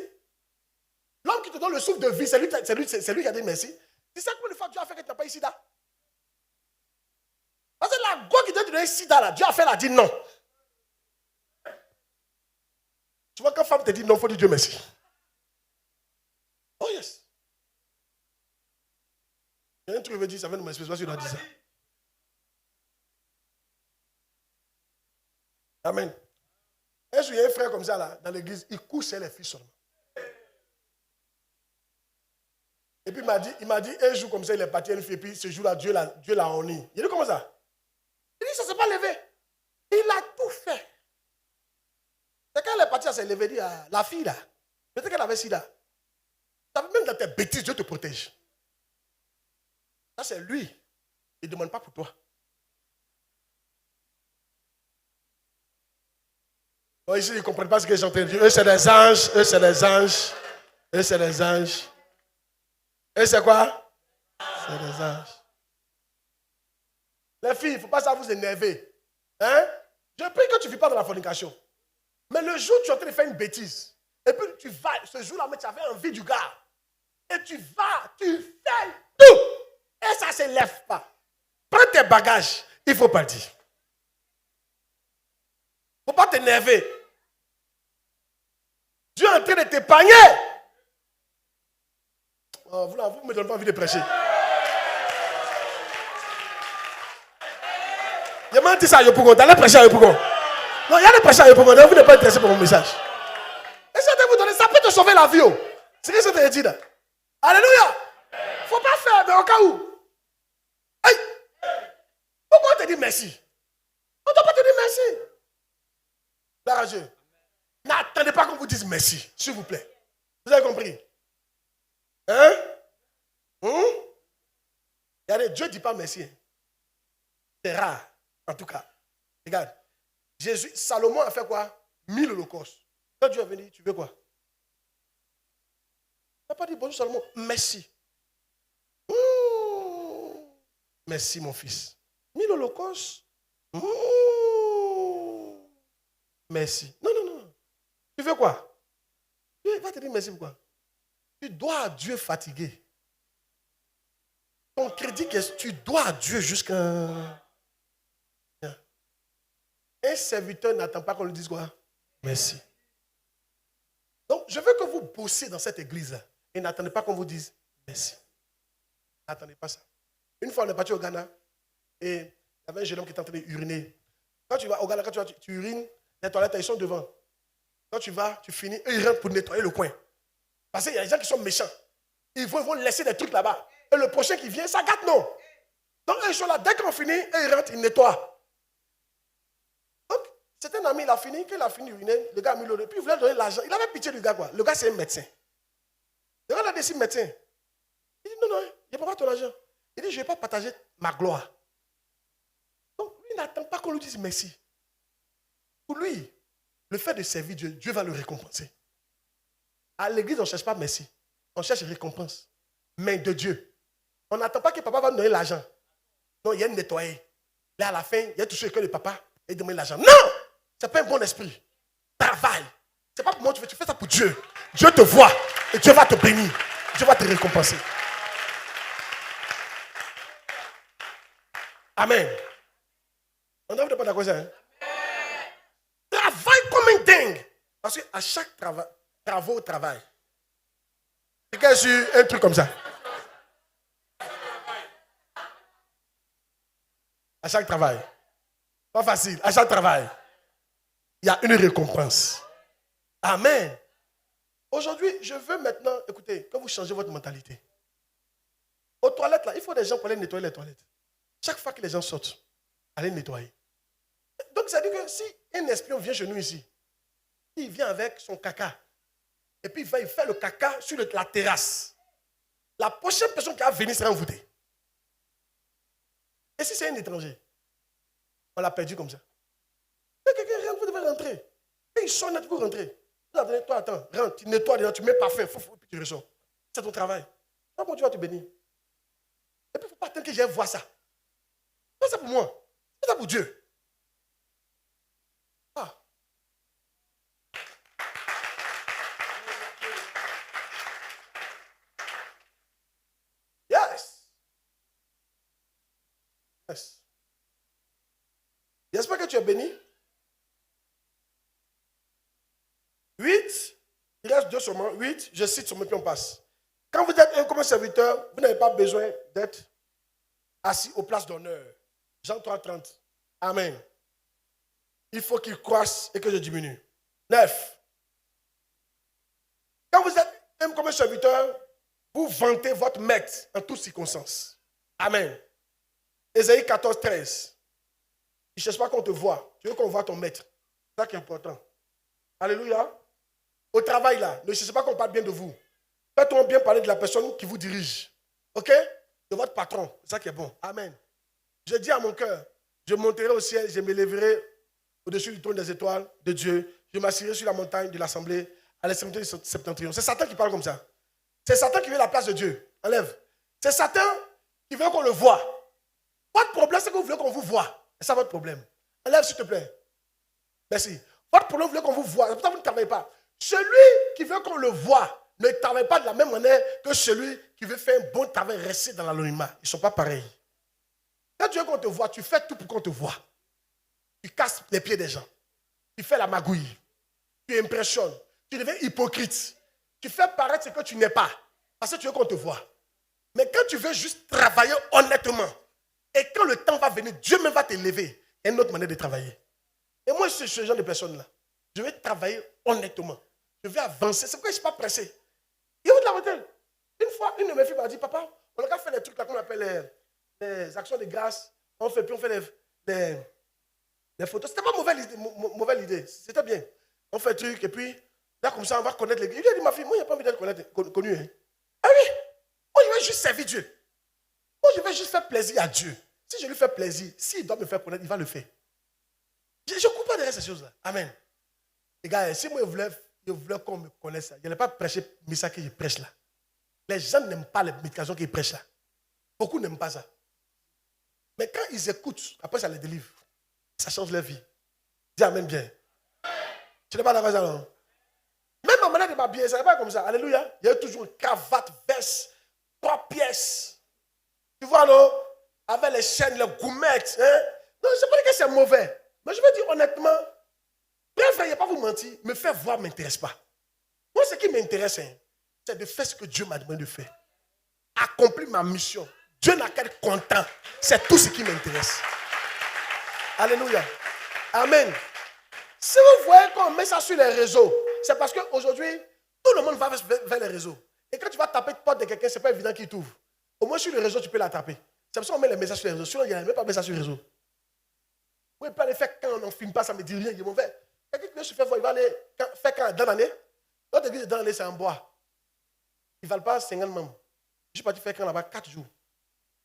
Speaker 2: L'homme qui te donne le souffle de vie, c'est lui qui a dit merci. C'est ça que une fois Dieu a fait que tu n'as pas eu sida. Parce que la go qui te donne sida, là, Dieu a fait, elle a dit non. Tu vois, quand femme te dit non, il faut dire Dieu merci. Oh yes. Il y a un truc qui veut dire, ça vient de m'expliquer, je sais pas si tu dois dire ça. Amen. Est-ce qu'il y a un frère comme ça là, dans l'église, il couche les filles seulement. Et puis il m'a dit, un jour comme ça, il est parti à une fille, et puis ce jour-là, Dieu l'a honni. Il dit comment ça? Il dit, ça ne s'est pas levé. Il a tout fait. C'est quand elle est partie, elle s'est levée, il dit, la fille là, peut-être qu'elle avait sida. Même dans tes bêtises, Dieu te protège. Ça, c'est lui. Il ne demande pas pour toi. Oh, ici, ils ne comprennent pas ce que j'ai entendu. Eux, c'est des anges. Eux, c'est des anges. Eux, c'est des anges. Eux, c'est quoi? C'est des anges. Les filles, il ne faut pas ça vous énerver. Hein? Je prie que tu ne vis pas dans la fornication. Mais le jour où tu es en train de faire une bêtise, et puis tu vas, ce jour-là, mais tu avais envie du gars. Et tu vas, tu fais tout. Et ça ne se lève pas. Prends tes bagages. Il ne faut pas le dire. Il ne faut pas t'énerver. Dieu est en train de t'épargner. Oh, vous ne me donnez pas envie de prêcher. Je m'en dis ça à Yopougon. T'allais prêcher à Yopougon. Non, il y a des prêcheurs à Yopougon. Vous n'êtes pas intéressé pour mon message. Et ça te vous donner, ça peut te sauver la vie. C'est ce que je te dis là. Alléluia. Il ne faut pas faire, mais au cas où. Hey. Pourquoi on te dit merci? On ne doit pas te dire merci. Gloire à Dieu. N'attendez pas qu'on vous dise merci, s'il vous plaît. Vous avez compris? Hein? Regardez, Dieu ne dit pas merci. C'est rare, en tout cas. Regarde. Salomon a fait quoi? 1000 holocaustes. Quand Dieu est venu, tu veux quoi? Il n'a pas dit bonjour Salomon, merci. Merci mon fils. 1000 holocaustes. Merci. Non. Tu veux quoi? Dieu va te dire merci pourquoi? Tu dois à Dieu fatigué. Ton crédit, tu dois à Dieu jusqu'à... Un serviteur n'attend pas qu'on lui dise quoi? Merci. Donc, je veux que vous bossiez dans cette église-là et n'attendez pas qu'on vous dise merci. N'attendez pas ça. Une fois, on est parti au Ghana et il y avait un jeune homme qui était en train d'uriner. Quand tu vas au Ghana, quand tu urines, les toilettes, ils sont devant. Quand tu vas, tu finis, eux, ils rentrent pour nettoyer le coin. Parce qu'il y a des gens qui sont méchants. Ils vont laisser des trucs là-bas. Et le prochain qui vient, ça gâte, non. Donc, eux, ils sont là. Dès qu'on finit, eux, ils rentrent, ils nettoient. Donc, c'est un ami, il a fini. Quand il a fini d'uriner, le gars a mis l'eau. Puis il voulait donner l'argent. Il avait pitié du gars, quoi. Le gars, c'est un médecin. Le gars, il a décidé médecin. Il dit, non, il ne prend pas ton argent. Il dit, je ne vais pas partager ma gloire. Donc, lui, il n'attend pas qu'on lui dise merci. Pour lui, le fait de servir Dieu, Dieu va le récompenser. À l'église, on ne cherche pas merci. On cherche récompense. Mais de Dieu. On n'attend pas que papa va nous donner l'argent. Non, il y a une nettoyer. Là, à la fin, il y a touché le cœur de papa et il demande l'argent. Non! Ce n'est pas un bon esprit. Travaille. Ce n'est pas pour moi que tu fais ça pour Dieu. Dieu te voit et Dieu va te bénir. Dieu va te récompenser. Amen. On ne pas d'accord ça. Hein? Travaille comme un dingue. Parce qu'à chaque travail. Quelqu'un a su un truc comme ça. À chaque travail. Pas facile. À chaque travail. Il y a une récompense. Amen. Aujourd'hui, je veux maintenant, écoutez, que vous changez votre mentalité. Aux toilettes, là, il faut des gens pour aller nettoyer les toilettes. Chaque fois que les gens sortent, allez nettoyer. Donc, ça veut dire que si un espion vient chez nous ici, il vient avec son caca, et puis il fait le caca sur la terrasse, la prochaine personne qui va venir sera envoûtée. Et si c'est un étranger, on l'a perdu comme ça. Et quelqu'un rentre, vous devez rentrer. Et il sonne pour rentrer. Toi, attends, rentre, tu nettoies dedans, tu mets parfum, puis tu ressors. C'est ton travail. Comment tu vas te bénir? Et puis il ne faut pas attendre que j'aille voir ça. Fais ça pour moi. Fais ça pour Dieu. Ah. Yes. Yes. J'espère que tu es béni. 8, il reste 2 seulement. 8, je cite sur mes puis on passe. Quand vous êtes un commun serviteur, vous n'avez pas besoin d'être assis aux places d'honneur. Jean 3, 30. Amen. Il faut qu'il croisse et que je diminue. 9. Quand vous êtes un commun serviteur, vous vantez votre maître en toutes circonstances. Amen. Ésaïe 14, 13. Il ne cherche pas qu'on te voie. Tu veux qu'on voit ton maître. C'est ça qui est important. Alléluia. Au travail là, ne cherchez pas qu'on parle bien de vous. Faites-on bien parler de la personne qui vous dirige. Ok? De votre patron. C'est ça qui est bon. Amen. Je dis à mon cœur, je monterai au ciel, je m'élèverai au-dessus du trône des étoiles de Dieu. Je m'assirai sur la montagne de l'assemblée à l'extrémité du septentrion. C'est Satan qui parle comme ça. C'est Satan qui veut la place de Dieu. Enlève. C'est Satan qui veut qu'on le voie. Votre problème, c'est que vous voulez qu'on vous voie. C'est ça votre problème. Enlève s'il te plaît. Merci. Votre problème, vous voulez qu'on vous voie. C'est pour ça que vous ne travaillez pas. Celui qui veut qu'on le voie ne travaille pas de la même manière que celui qui veut faire un bon travail, rester dans l'anonymat. Ils ne sont pas pareils. Quand tu veux qu'on te voie, tu fais tout pour qu'on te voie. Tu casses les pieds des gens. Tu fais la magouille. Tu impressionnes. Tu deviens hypocrite. Tu fais paraître ce que tu n'es pas. Parce que tu veux qu'on te voie. Mais quand tu veux juste travailler honnêtement, et quand le temps va venir, Dieu même va t'élever. Il y a une autre manière de travailler. Et moi, je suis ce genre de personne-là. Je vais travailler honnêtement. Je vais avancer. C'est pourquoi je ne suis pas pressé. Et vous de la hôtel. Une fois, une de mes filles m'a dit, papa, on a fait des trucs là qu'on appelle les actions de grâce. On fait, puis on fait les photos. C'était pas mauvaise idée. C'était bien. On fait des trucs et puis, là, comme ça, on va connaître les gars. Il a dit, ma fille, moi, il n'y a pas envie d'être connu. Hein. Ah oui, moi, je vais juste servir Dieu. Moi, je vais juste faire plaisir à Dieu. Si je lui fais plaisir, s'il doit me faire connaître, il va le faire. Je ne coupe pas derrière ces choses-là. Amen. Les gars, si moi, je voulais qu'on me connaisse, je n'allais pas prêcher mais ça que je prêche là. Les gens n'aiment pas les médications qu'ils prêchent là. Beaucoup n'aiment pas ça. Mais quand ils écoutent, après ça les délivre. Ça change leur vie. Dis amen bien. Tu n'es pas d'accord avec ça, non? Même ma manière de m'habiller, ça n'est pas comme ça. Alléluia. Il y a toujours une cravate, veste, 3 pièces. Tu vois, non? Avec les chaînes, les goumettes. Hein? Non, je ne sais pas dire que c'est mauvais. Mais je veux dire honnêtement, bref, je ne vais pas vous mentir, me faire voir ne m'intéresse pas. Moi, ce qui m'intéresse, hein, c'est de faire ce que Dieu m'a demandé de faire. Accomplir ma mission. Dieu n'a qu'à être content. C'est tout ce qui m'intéresse. Alléluia. Amen. Si vous voyez qu'on met ça sur les réseaux, c'est parce qu'aujourd'hui, tout le monde va vers les réseaux. Et quand tu vas taper la porte de quelqu'un, ce n'est pas évident qu'il t'ouvre. Au moins sur le réseau, tu peux la taper. C'est pour ça qu'on met les messages sur les réseaux. Sinon, il n'y a même pas de message sur les réseaux. Vous ne pouvez pas les faire quand on n'en filme pas, ça ne me dit rien, il est mauvais. Quelqu'un qui veut se faire voir, il va aller faire quand dans l'année. Notre église dans l'année, c'est en bois. Ils ne valent pas 50 membres. Je suis parti faire quand là-bas 4 jours.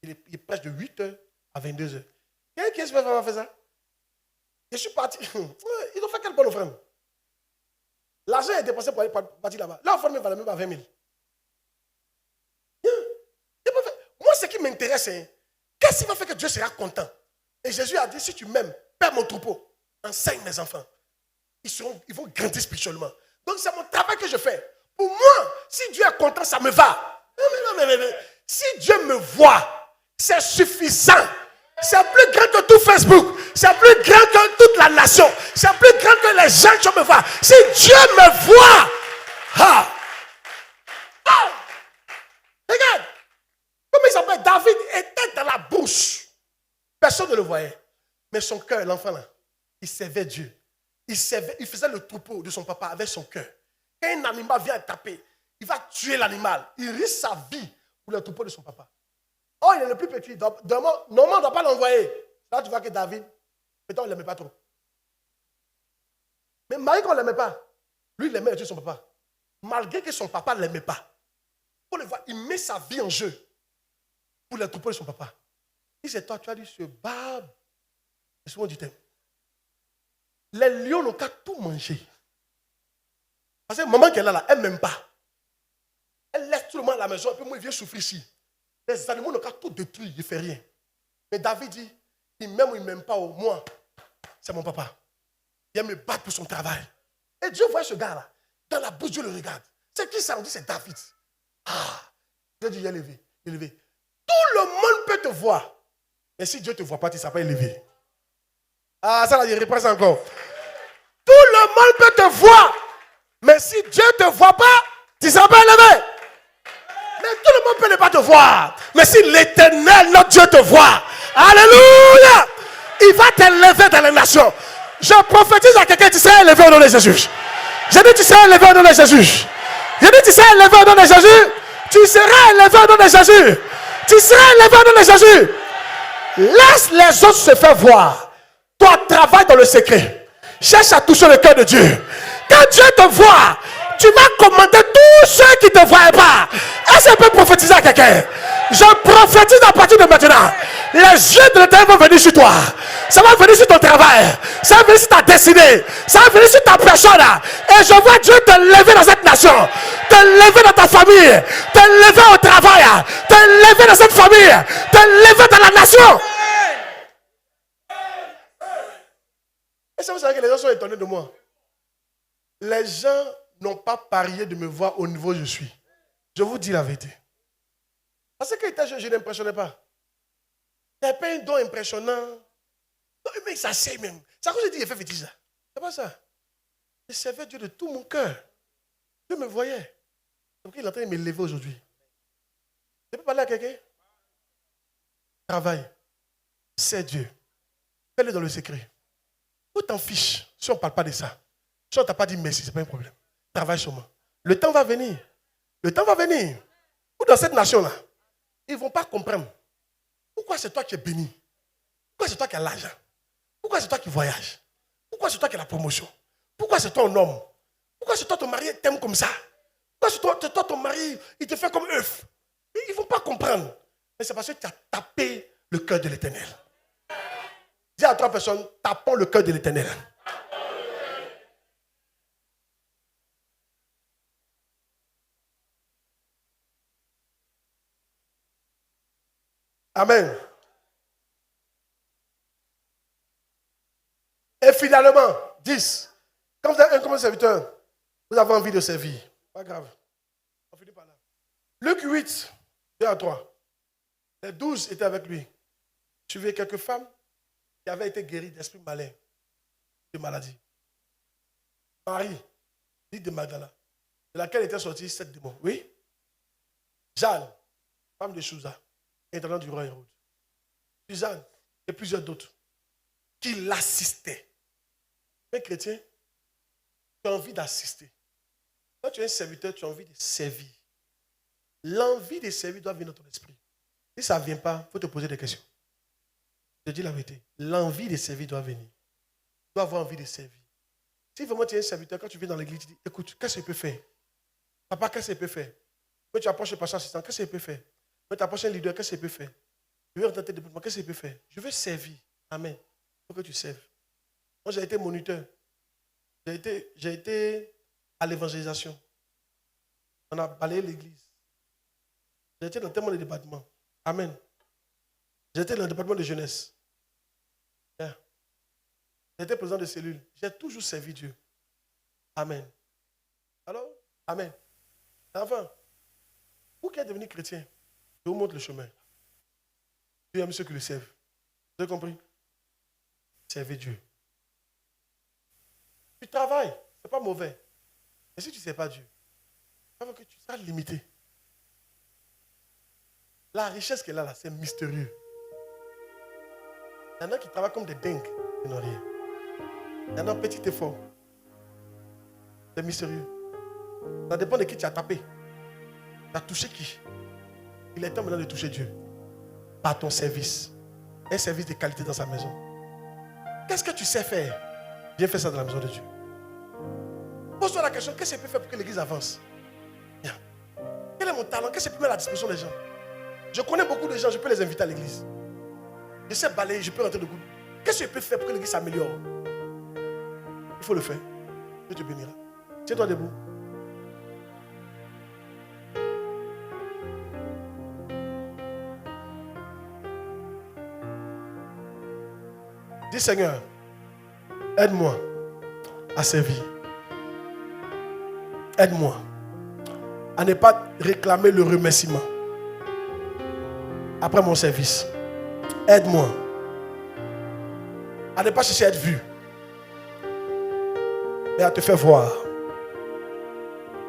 Speaker 2: Il prêche de 8h à 22h. Quelqu'un qui va faire ça? Je suis parti. Ils ont fait quelle bonne offrande? L'argent est dépensé pour aller partir là-bas. L'offrande ne valait même pas 20 000. Moi, ce qui m'intéresse, c'est qu'est-ce qui va faire que Dieu sera content? Et Jésus a dit, si tu m'aimes, perds mon troupeau, enseigne mes enfants. Ils vont grandir spirituellement. Donc c'est mon travail que je fais. Pour moi, si Dieu est content, ça me va. Non. Si Dieu me voit, c'est suffisant. C'est plus grand que tout Facebook. C'est plus grand que toute la nation. C'est plus grand que les gens qui me voient. Si Dieu me voit, regarde. Comment il s'appelle? David était dans la bouche. Personne ne le voyait. Mais son cœur, l'enfant là, il servait Dieu. Il faisait le troupeau de son papa avec son cœur. Quand un animal vient taper, il va tuer l'animal. Il risque sa vie pour le troupeau de son papa. Oh, il est le plus petit. Normalement, on ne doit pas l'envoyer. Là, tu vois que David, peut-être on ne l'aimait pas trop. Mais malgré qu'on ne l'aimait pas, lui, il aimait tuer son papa. Malgré que son papa ne l'aimait pas. Pour le voir, il met sa vie en jeu pour le troupeau de son papa. Si c'est toi, tu as dû se battre. C'est souvent du thème. Les lions n'ont qu'à tout manger. Parce que maman qui est là, elle ne m'aime pas. Elle laisse tout le monde à la maison et puis moi, il vient souffrir ici. Les animaux n'ont qu'à tout détruire, il ne fait rien. Mais David dit, il m'aime ou il ne m'aime pas, moi, c'est mon papa. Il aime me battre pour son travail. Et Dieu voit ce gars-là. Dans la bouche, Dieu le regarde. C'est qui ça? On dit, c'est David. Dieu dit, il est élevé. Tout le monde peut te voir. Mais si Dieu ne te voit pas, tu ne seras pas élevé. Ça là, il reprend encore. Tout le monde peut te voir. Mais si Dieu ne te voit pas, tu ne seras pas élevé. Mais tout le monde peut ne pas te voir. Mais si l'Éternel, notre Dieu, te voit, alléluia, il va t'élever dans les nations. Je prophétise à quelqu'un, tu seras élevé au nom de Jésus. J'ai dit, tu seras élevé au nom de Jésus. J'ai dit, tu seras élevé au nom de Jésus. Tu seras élevé au nom de Jésus. Tu seras élevé au nom de Jésus. Laisse les autres se faire voir. Toi, travaille dans le secret. Cherche à toucher le cœur de Dieu. Quand Dieu te voit, tu vas commander tous ceux qui ne te voient pas. Est-ce que je peux prophétiser à quelqu'un? Je prophétise à partir de maintenant. Les yeux de l'Éternel vont venir sur toi. Ça va venir sur ton travail. Ça va venir sur ta destinée. Ça va venir sur ta personne. Et je vois Dieu te lever dans cette nation. Te lever dans ta famille. Te lever au travail. Te lever dans cette famille. Te lever dans la nation. Et ça, vous savez que les gens sont étonnés de moi. Les gens n'ont pas parié de me voir au niveau où je suis. Je vous dis la vérité. Parce que quand je n'impressionnais pas. Il n'y a pas un don impressionnant. Non, mais ça c'est même. C'est à cause que je dis, il fait fétiche. C'est pas ça. Je servais Dieu de tout mon cœur. Dieu me voyait. Donc il est en train de me lever aujourd'hui. Je peux parler à quelqu'un? Travaille. C'est Dieu. Fais-le dans le secret. Où t'en fiches si on ne parle pas de ça? Si on ne t'a pas dit merci, ce n'est pas un problème. Travaille sur moi. Le temps va venir. Le temps va venir. Ou dans cette nation-là, ils ne vont pas comprendre. Pourquoi c'est toi qui es béni? Pourquoi c'est toi qui as l'argent? Pourquoi c'est toi qui voyages? Pourquoi c'est toi qui as la promotion? Pourquoi c'est toi un homme? Pourquoi c'est toi ton mari t'aime comme ça? Pourquoi c'est toi ton mari il te fait comme œuf? Ils ne vont pas comprendre. Mais c'est parce que tu as tapé le cœur de l'Éternel. Dis à 3 personnes, tapons le cœur de l'Éternel. Amen. Et finalement, 10. Quand vous êtes un comme serviteur, vous avez envie de servir. Pas grave. On finit par là. Luc 8, 2 à 3. Les 12 étaient avec lui. Suivez quelques femmes qui avaient été guéries d'esprits malins, de maladies. Marie, dite de Magdala, de laquelle étaient sortis 7 démons. Oui. Jeanne, femme de Chouza, intendant du roi Hérode. Suzanne et plusieurs d'autres qui l'assistaient. Mais chrétien, tu as envie d'assister. Quand tu es un serviteur, tu as envie de servir. L'envie de servir doit venir dans ton esprit. Si ça ne vient pas, il faut te poser des questions. Je te dis la vérité. L'envie de servir doit venir. Tu dois avoir envie de servir. Si vraiment tu es un serviteur, quand tu viens dans l'église, tu dis, écoute, qu'est-ce que je peux faire? Papa, qu'est-ce que je peux faire? Quand tu approches le pasteur assistant, qu'est-ce que je peux faire? Quand tu approches un leader, qu'est-ce que je peux faire? Je veux entendre de moi, qu'est-ce que je peux faire? Je veux servir. Amen. Il faut que tu serves. Moi, j'ai été moniteur. J'ai été à l'évangélisation. On a balayé l'église. J'ai été dans tellement de départements. Amen. J'ai été dans le département de jeunesse. Yeah. J'ai été président de cellule. J'ai toujours servi Dieu. Amen. Alors, amen. Enfin, Vous qui êtes devenu chrétien, je vous montre le chemin. Dieu aime ceux qui le servent. Vous avez compris? Servez Dieu. Tu travailles, ce n'est pas mauvais. Mais si tu ne sais pas Dieu, ça veut que tu seras limité. La richesse qu'elle a là, c'est mystérieux. Il y en a qui travaillent comme des dingues, ils n'ont rien. Il y en a un petit effort. C'est mystérieux. Ça dépend de qui tu as tapé. Tu as touché qui? Il est temps maintenant de toucher Dieu. Par ton service. Un service de qualité dans sa maison. Qu'est-ce que tu sais faire? Viens faire ça dans la maison de Dieu. Pose-toi la question, qu'est-ce que je peux faire pour que l'église avance? Bien. Quel est mon talent? Qu'est-ce que je peux mettre à la disposition des gens? Je connais beaucoup de gens, je peux les inviter à l'église. Je sais balayer, je peux rentrer de goût. Qu'est-ce que je peux faire pour que l'église s'améliore? Il faut le faire. Dieu te bénira. Tiens-toi debout. Dis Seigneur, aide-moi à servir. Aide-moi à ne pas réclamer le remerciement après mon service. Aide-moi à ne pas chercher à être vu, mais à te faire voir.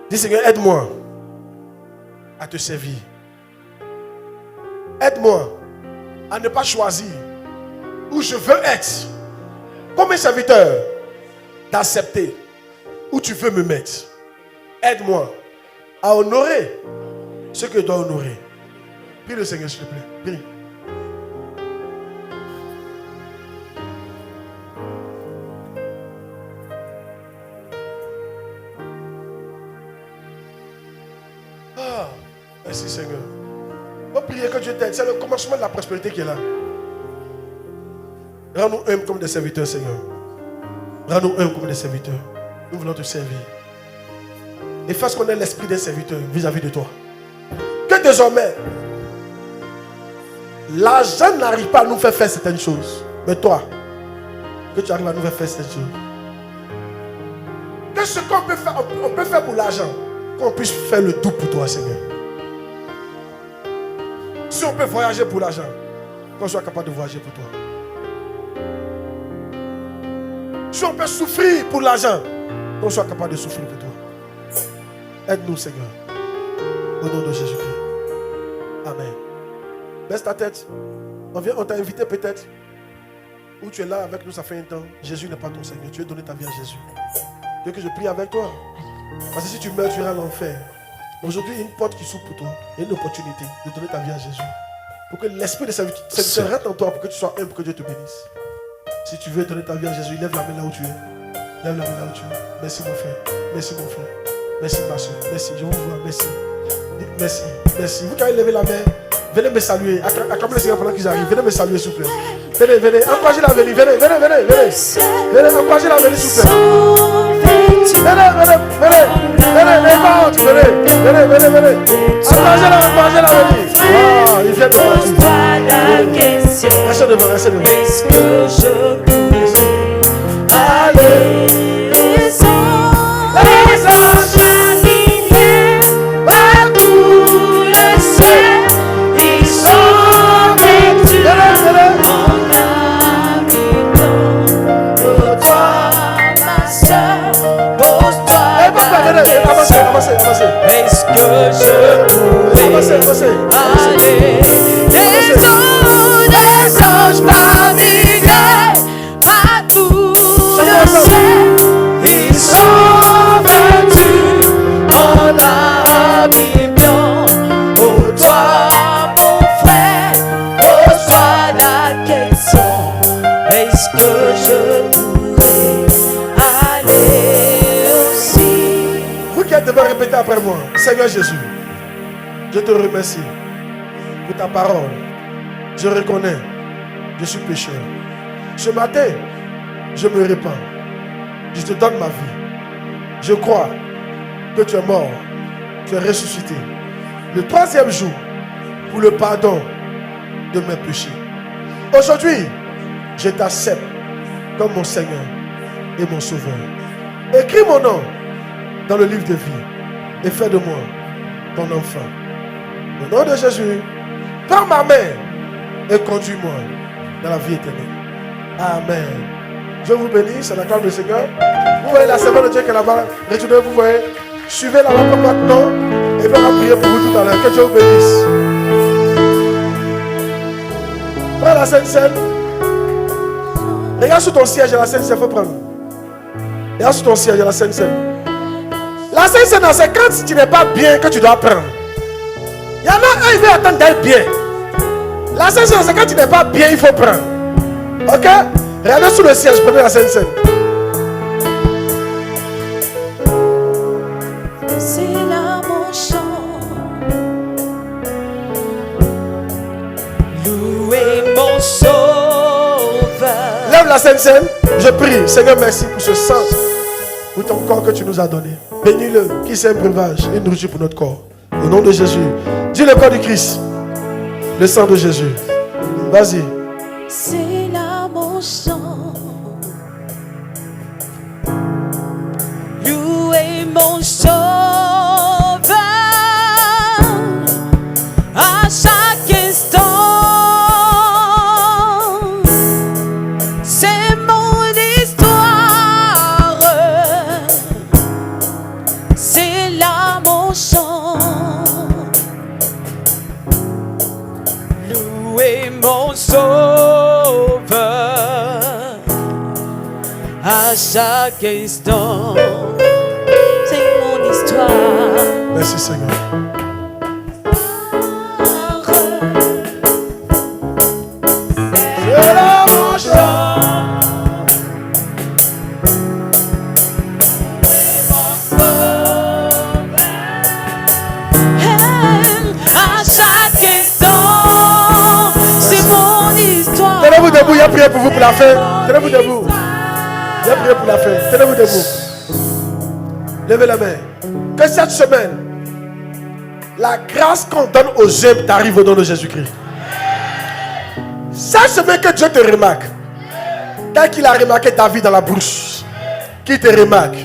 Speaker 2: Dis Seigneur, aide-moi à te servir. Aide-moi à ne pas choisir où je veux être comme un serviteur, d'accepter où tu veux me mettre. Aide-moi à honorer ce que je dois honorer. Prie le Seigneur, s'il te plaît. Prie. Ah, merci Seigneur. On va prier que Dieu t'aide. C'est le commencement de la prospérité qui est là. Rends-nous humbles comme des serviteurs, Seigneur. Rends-nous humbles comme des serviteurs. Nous voulons te servir. Et fasse connaître l'esprit d'un serviteur vis-à-vis de toi. Que désormais, l'argent n'arrive pas à nous faire certaines choses. Mais toi, que tu arrives à nous faire certaines choses. Que ce qu'on peut faire, on peut faire pour l'argent, qu'on puisse faire le tout pour toi, Seigneur. Si on peut voyager pour l'argent, qu'on soit capable de voyager pour toi. Si on peut souffrir pour l'argent, qu'on soit capable de souffrir pour toi. Aide-nous, Seigneur. Au nom de Jésus-Christ. Amen. Baisse ta tête. On t'a invité peut-être. Ou tu es là avec nous, ça fait un temps. Jésus n'est pas ton Seigneur. Tu veux donner ta vie à Jésus. Tu veux que je prie avec toi? Parce que si tu meurs, tu iras à l'enfer. Aujourd'hui, il y a une porte qui s'ouvre pour toi. Il y a une opportunité de donner ta vie à Jésus. Pour que l'esprit de serviteur rentre en toi, pour que tu sois humble, pour que Dieu te bénisse. Si tu veux donner ta vie à Jésus, lève la main là où tu es. Lève la main là où tu es. Merci mon frère. Merci mon frère. Merci ma soeur. Merci. Je vous vois. Merci. Merci. Merci. Vous qui avez levé la main, venez me saluer. Acclamez le Seigneur pendant qu'ils arrivent. Venez me saluer s'il vous plaît. Venez, venez. Encouragez la venue. Venez, venez, venez, venez. Venez, encouragez la venue s'il vous plaît. Venez, venez, venez. Venez, venez, venez, venez, venez. Encouragez la venue. Ah, ils viennent de restez devant, restez devant. Est-ce que je pourrais aller? Les anges alignés parcourent le ciel. Ils sont vêtus en habitant. Pour toi, ma soeur, pose-toi. Avancez, avancez, avancez. Est-ce que je pourrais aller? Les anges pavillés parcourent le ciel. Ils sont vêtus en habillement. Pour toi, mon frère, pose-toi la question. Est-ce que je pourrais aller aussi? Vous qui êtes devant répéter après moi. Seigneur Jésus, je te remercie pour ta parole. Je reconnais, je suis pécheur. Ce matin, je me répands. Je te donne ma vie. Je crois que tu es mort, tu es ressuscité. Le troisième jour, pour le pardon de mes péchés. Aujourd'hui, je t'accepte comme mon Seigneur et mon Sauveur. Écris mon nom dans le livre de vie et fais de moi ton enfant. Au nom de Jésus, prends ma main et conduis-moi dans la vie éternelle. Amen. Je vous bénis, c'est la calme du Seigneur. Vous voyez la servante de Dieu qui est là-bas. Retournez, vous voyez. Suivez la main maintenant. Et puis on va prier pour vous tout à l'heure. Que Dieu vous bénisse. Prends la Sainte Seine. Regarde sur ton siège, la Sainte Seine, il faut prendre. Regarde sur ton siège, la Sainte Seine. La Sainte Seine, c'est quand tu n'es pas bien que tu dois prendre. Il y en a un, il veut attendre d'être bien. La Sainte Seine, c'est quand tu n'es pas bien, il faut prendre. Ok? Regardez sous le siège, prenez la Sainte Seine.
Speaker 1: C'est là mon chant. Louez mon sauveur.
Speaker 2: Lève la Sainte Seine. Je prie, Seigneur, merci pour ce sang, pour ton corps que tu nous as donné. Bénis-le, qui c'est un breuvage et une nourriture pour notre corps. Au nom de Jésus. Dis le corps du Christ. Le sang de Jésus. Vas-y.
Speaker 1: C'est là mon chant. Louez mon sauveur. À chaque instant. C'est mon histoire. C'est là mon chant. Louez mon sauveur à chaque instant. C'est mon histoire.
Speaker 2: Merci Seigneur. C'est là mon chant.
Speaker 1: À chaque instant, c'est mon histoire.
Speaker 2: Tenez-vous debout, il y a prié pour vous pour la fin. Tenez-vous debout. Il y a prié pour la fin. Tenez-vous debout. Levez la main. Que cette semaine, la grâce qu'on donne aux hommes t'arrive au nom de Jésus-Christ. Cette semaine que Dieu te remarque, tel qu'il a remarqué ta vie dans la brousse, qu'il te remarque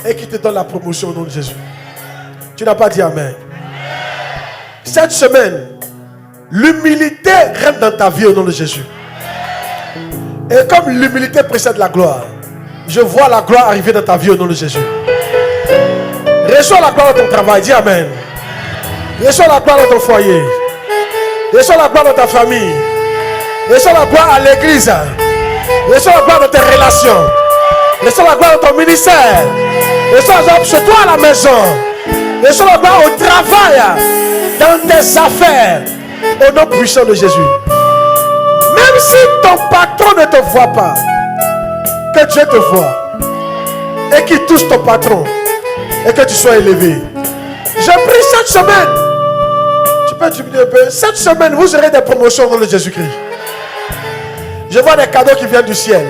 Speaker 2: et qu'il te donne la promotion au nom de Jésus. Tu n'as pas dit Amen. Cette semaine, l'humilité rentre dans ta vie au nom de Jésus. Et comme l'humilité précède la gloire, je vois la gloire arriver dans ta vie au nom de Jésus. Reçois la gloire dans ton travail, dis Amen. Reçois la gloire dans ton foyer. Reçois la gloire dans ta famille. Reçois la gloire à l'église. Reçois la gloire dans tes relations. Reçois la gloire dans ton ministère. Reçois la gloire chez toi à la maison. Reçois la gloire au travail, dans tes affaires, au nom puissant de Jésus. Même si ton patron ne te voit pas, que Dieu te voit et qu'il touche ton patron et que tu sois élevé. Je prie cette semaine, tu peux diminuer un peu, cette semaine vous aurez des promotions au nom de Jésus-Christ. Je vois des cadeaux qui viennent du ciel.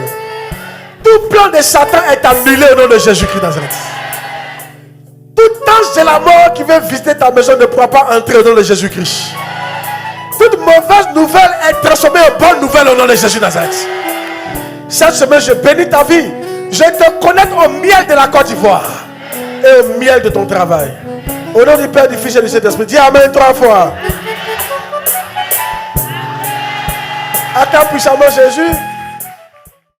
Speaker 2: Tout plan de Satan est annulé au nom de Jésus-Christ Nazareth. Tout ange de la mort qui veut visiter ta maison ne pourra pas entrer au nom de Jésus-Christ. Toute mauvaise nouvelle est transformée en bonne nouvelle au nom de Jésus Nazareth. Cette semaine, je bénis ta vie. Je te connecte au miel de la Côte d'Ivoire et au miel de ton travail. Au nom du Père, du Fils et du Saint-Esprit, dis Amen 3 fois. Acclame puissamment Jésus.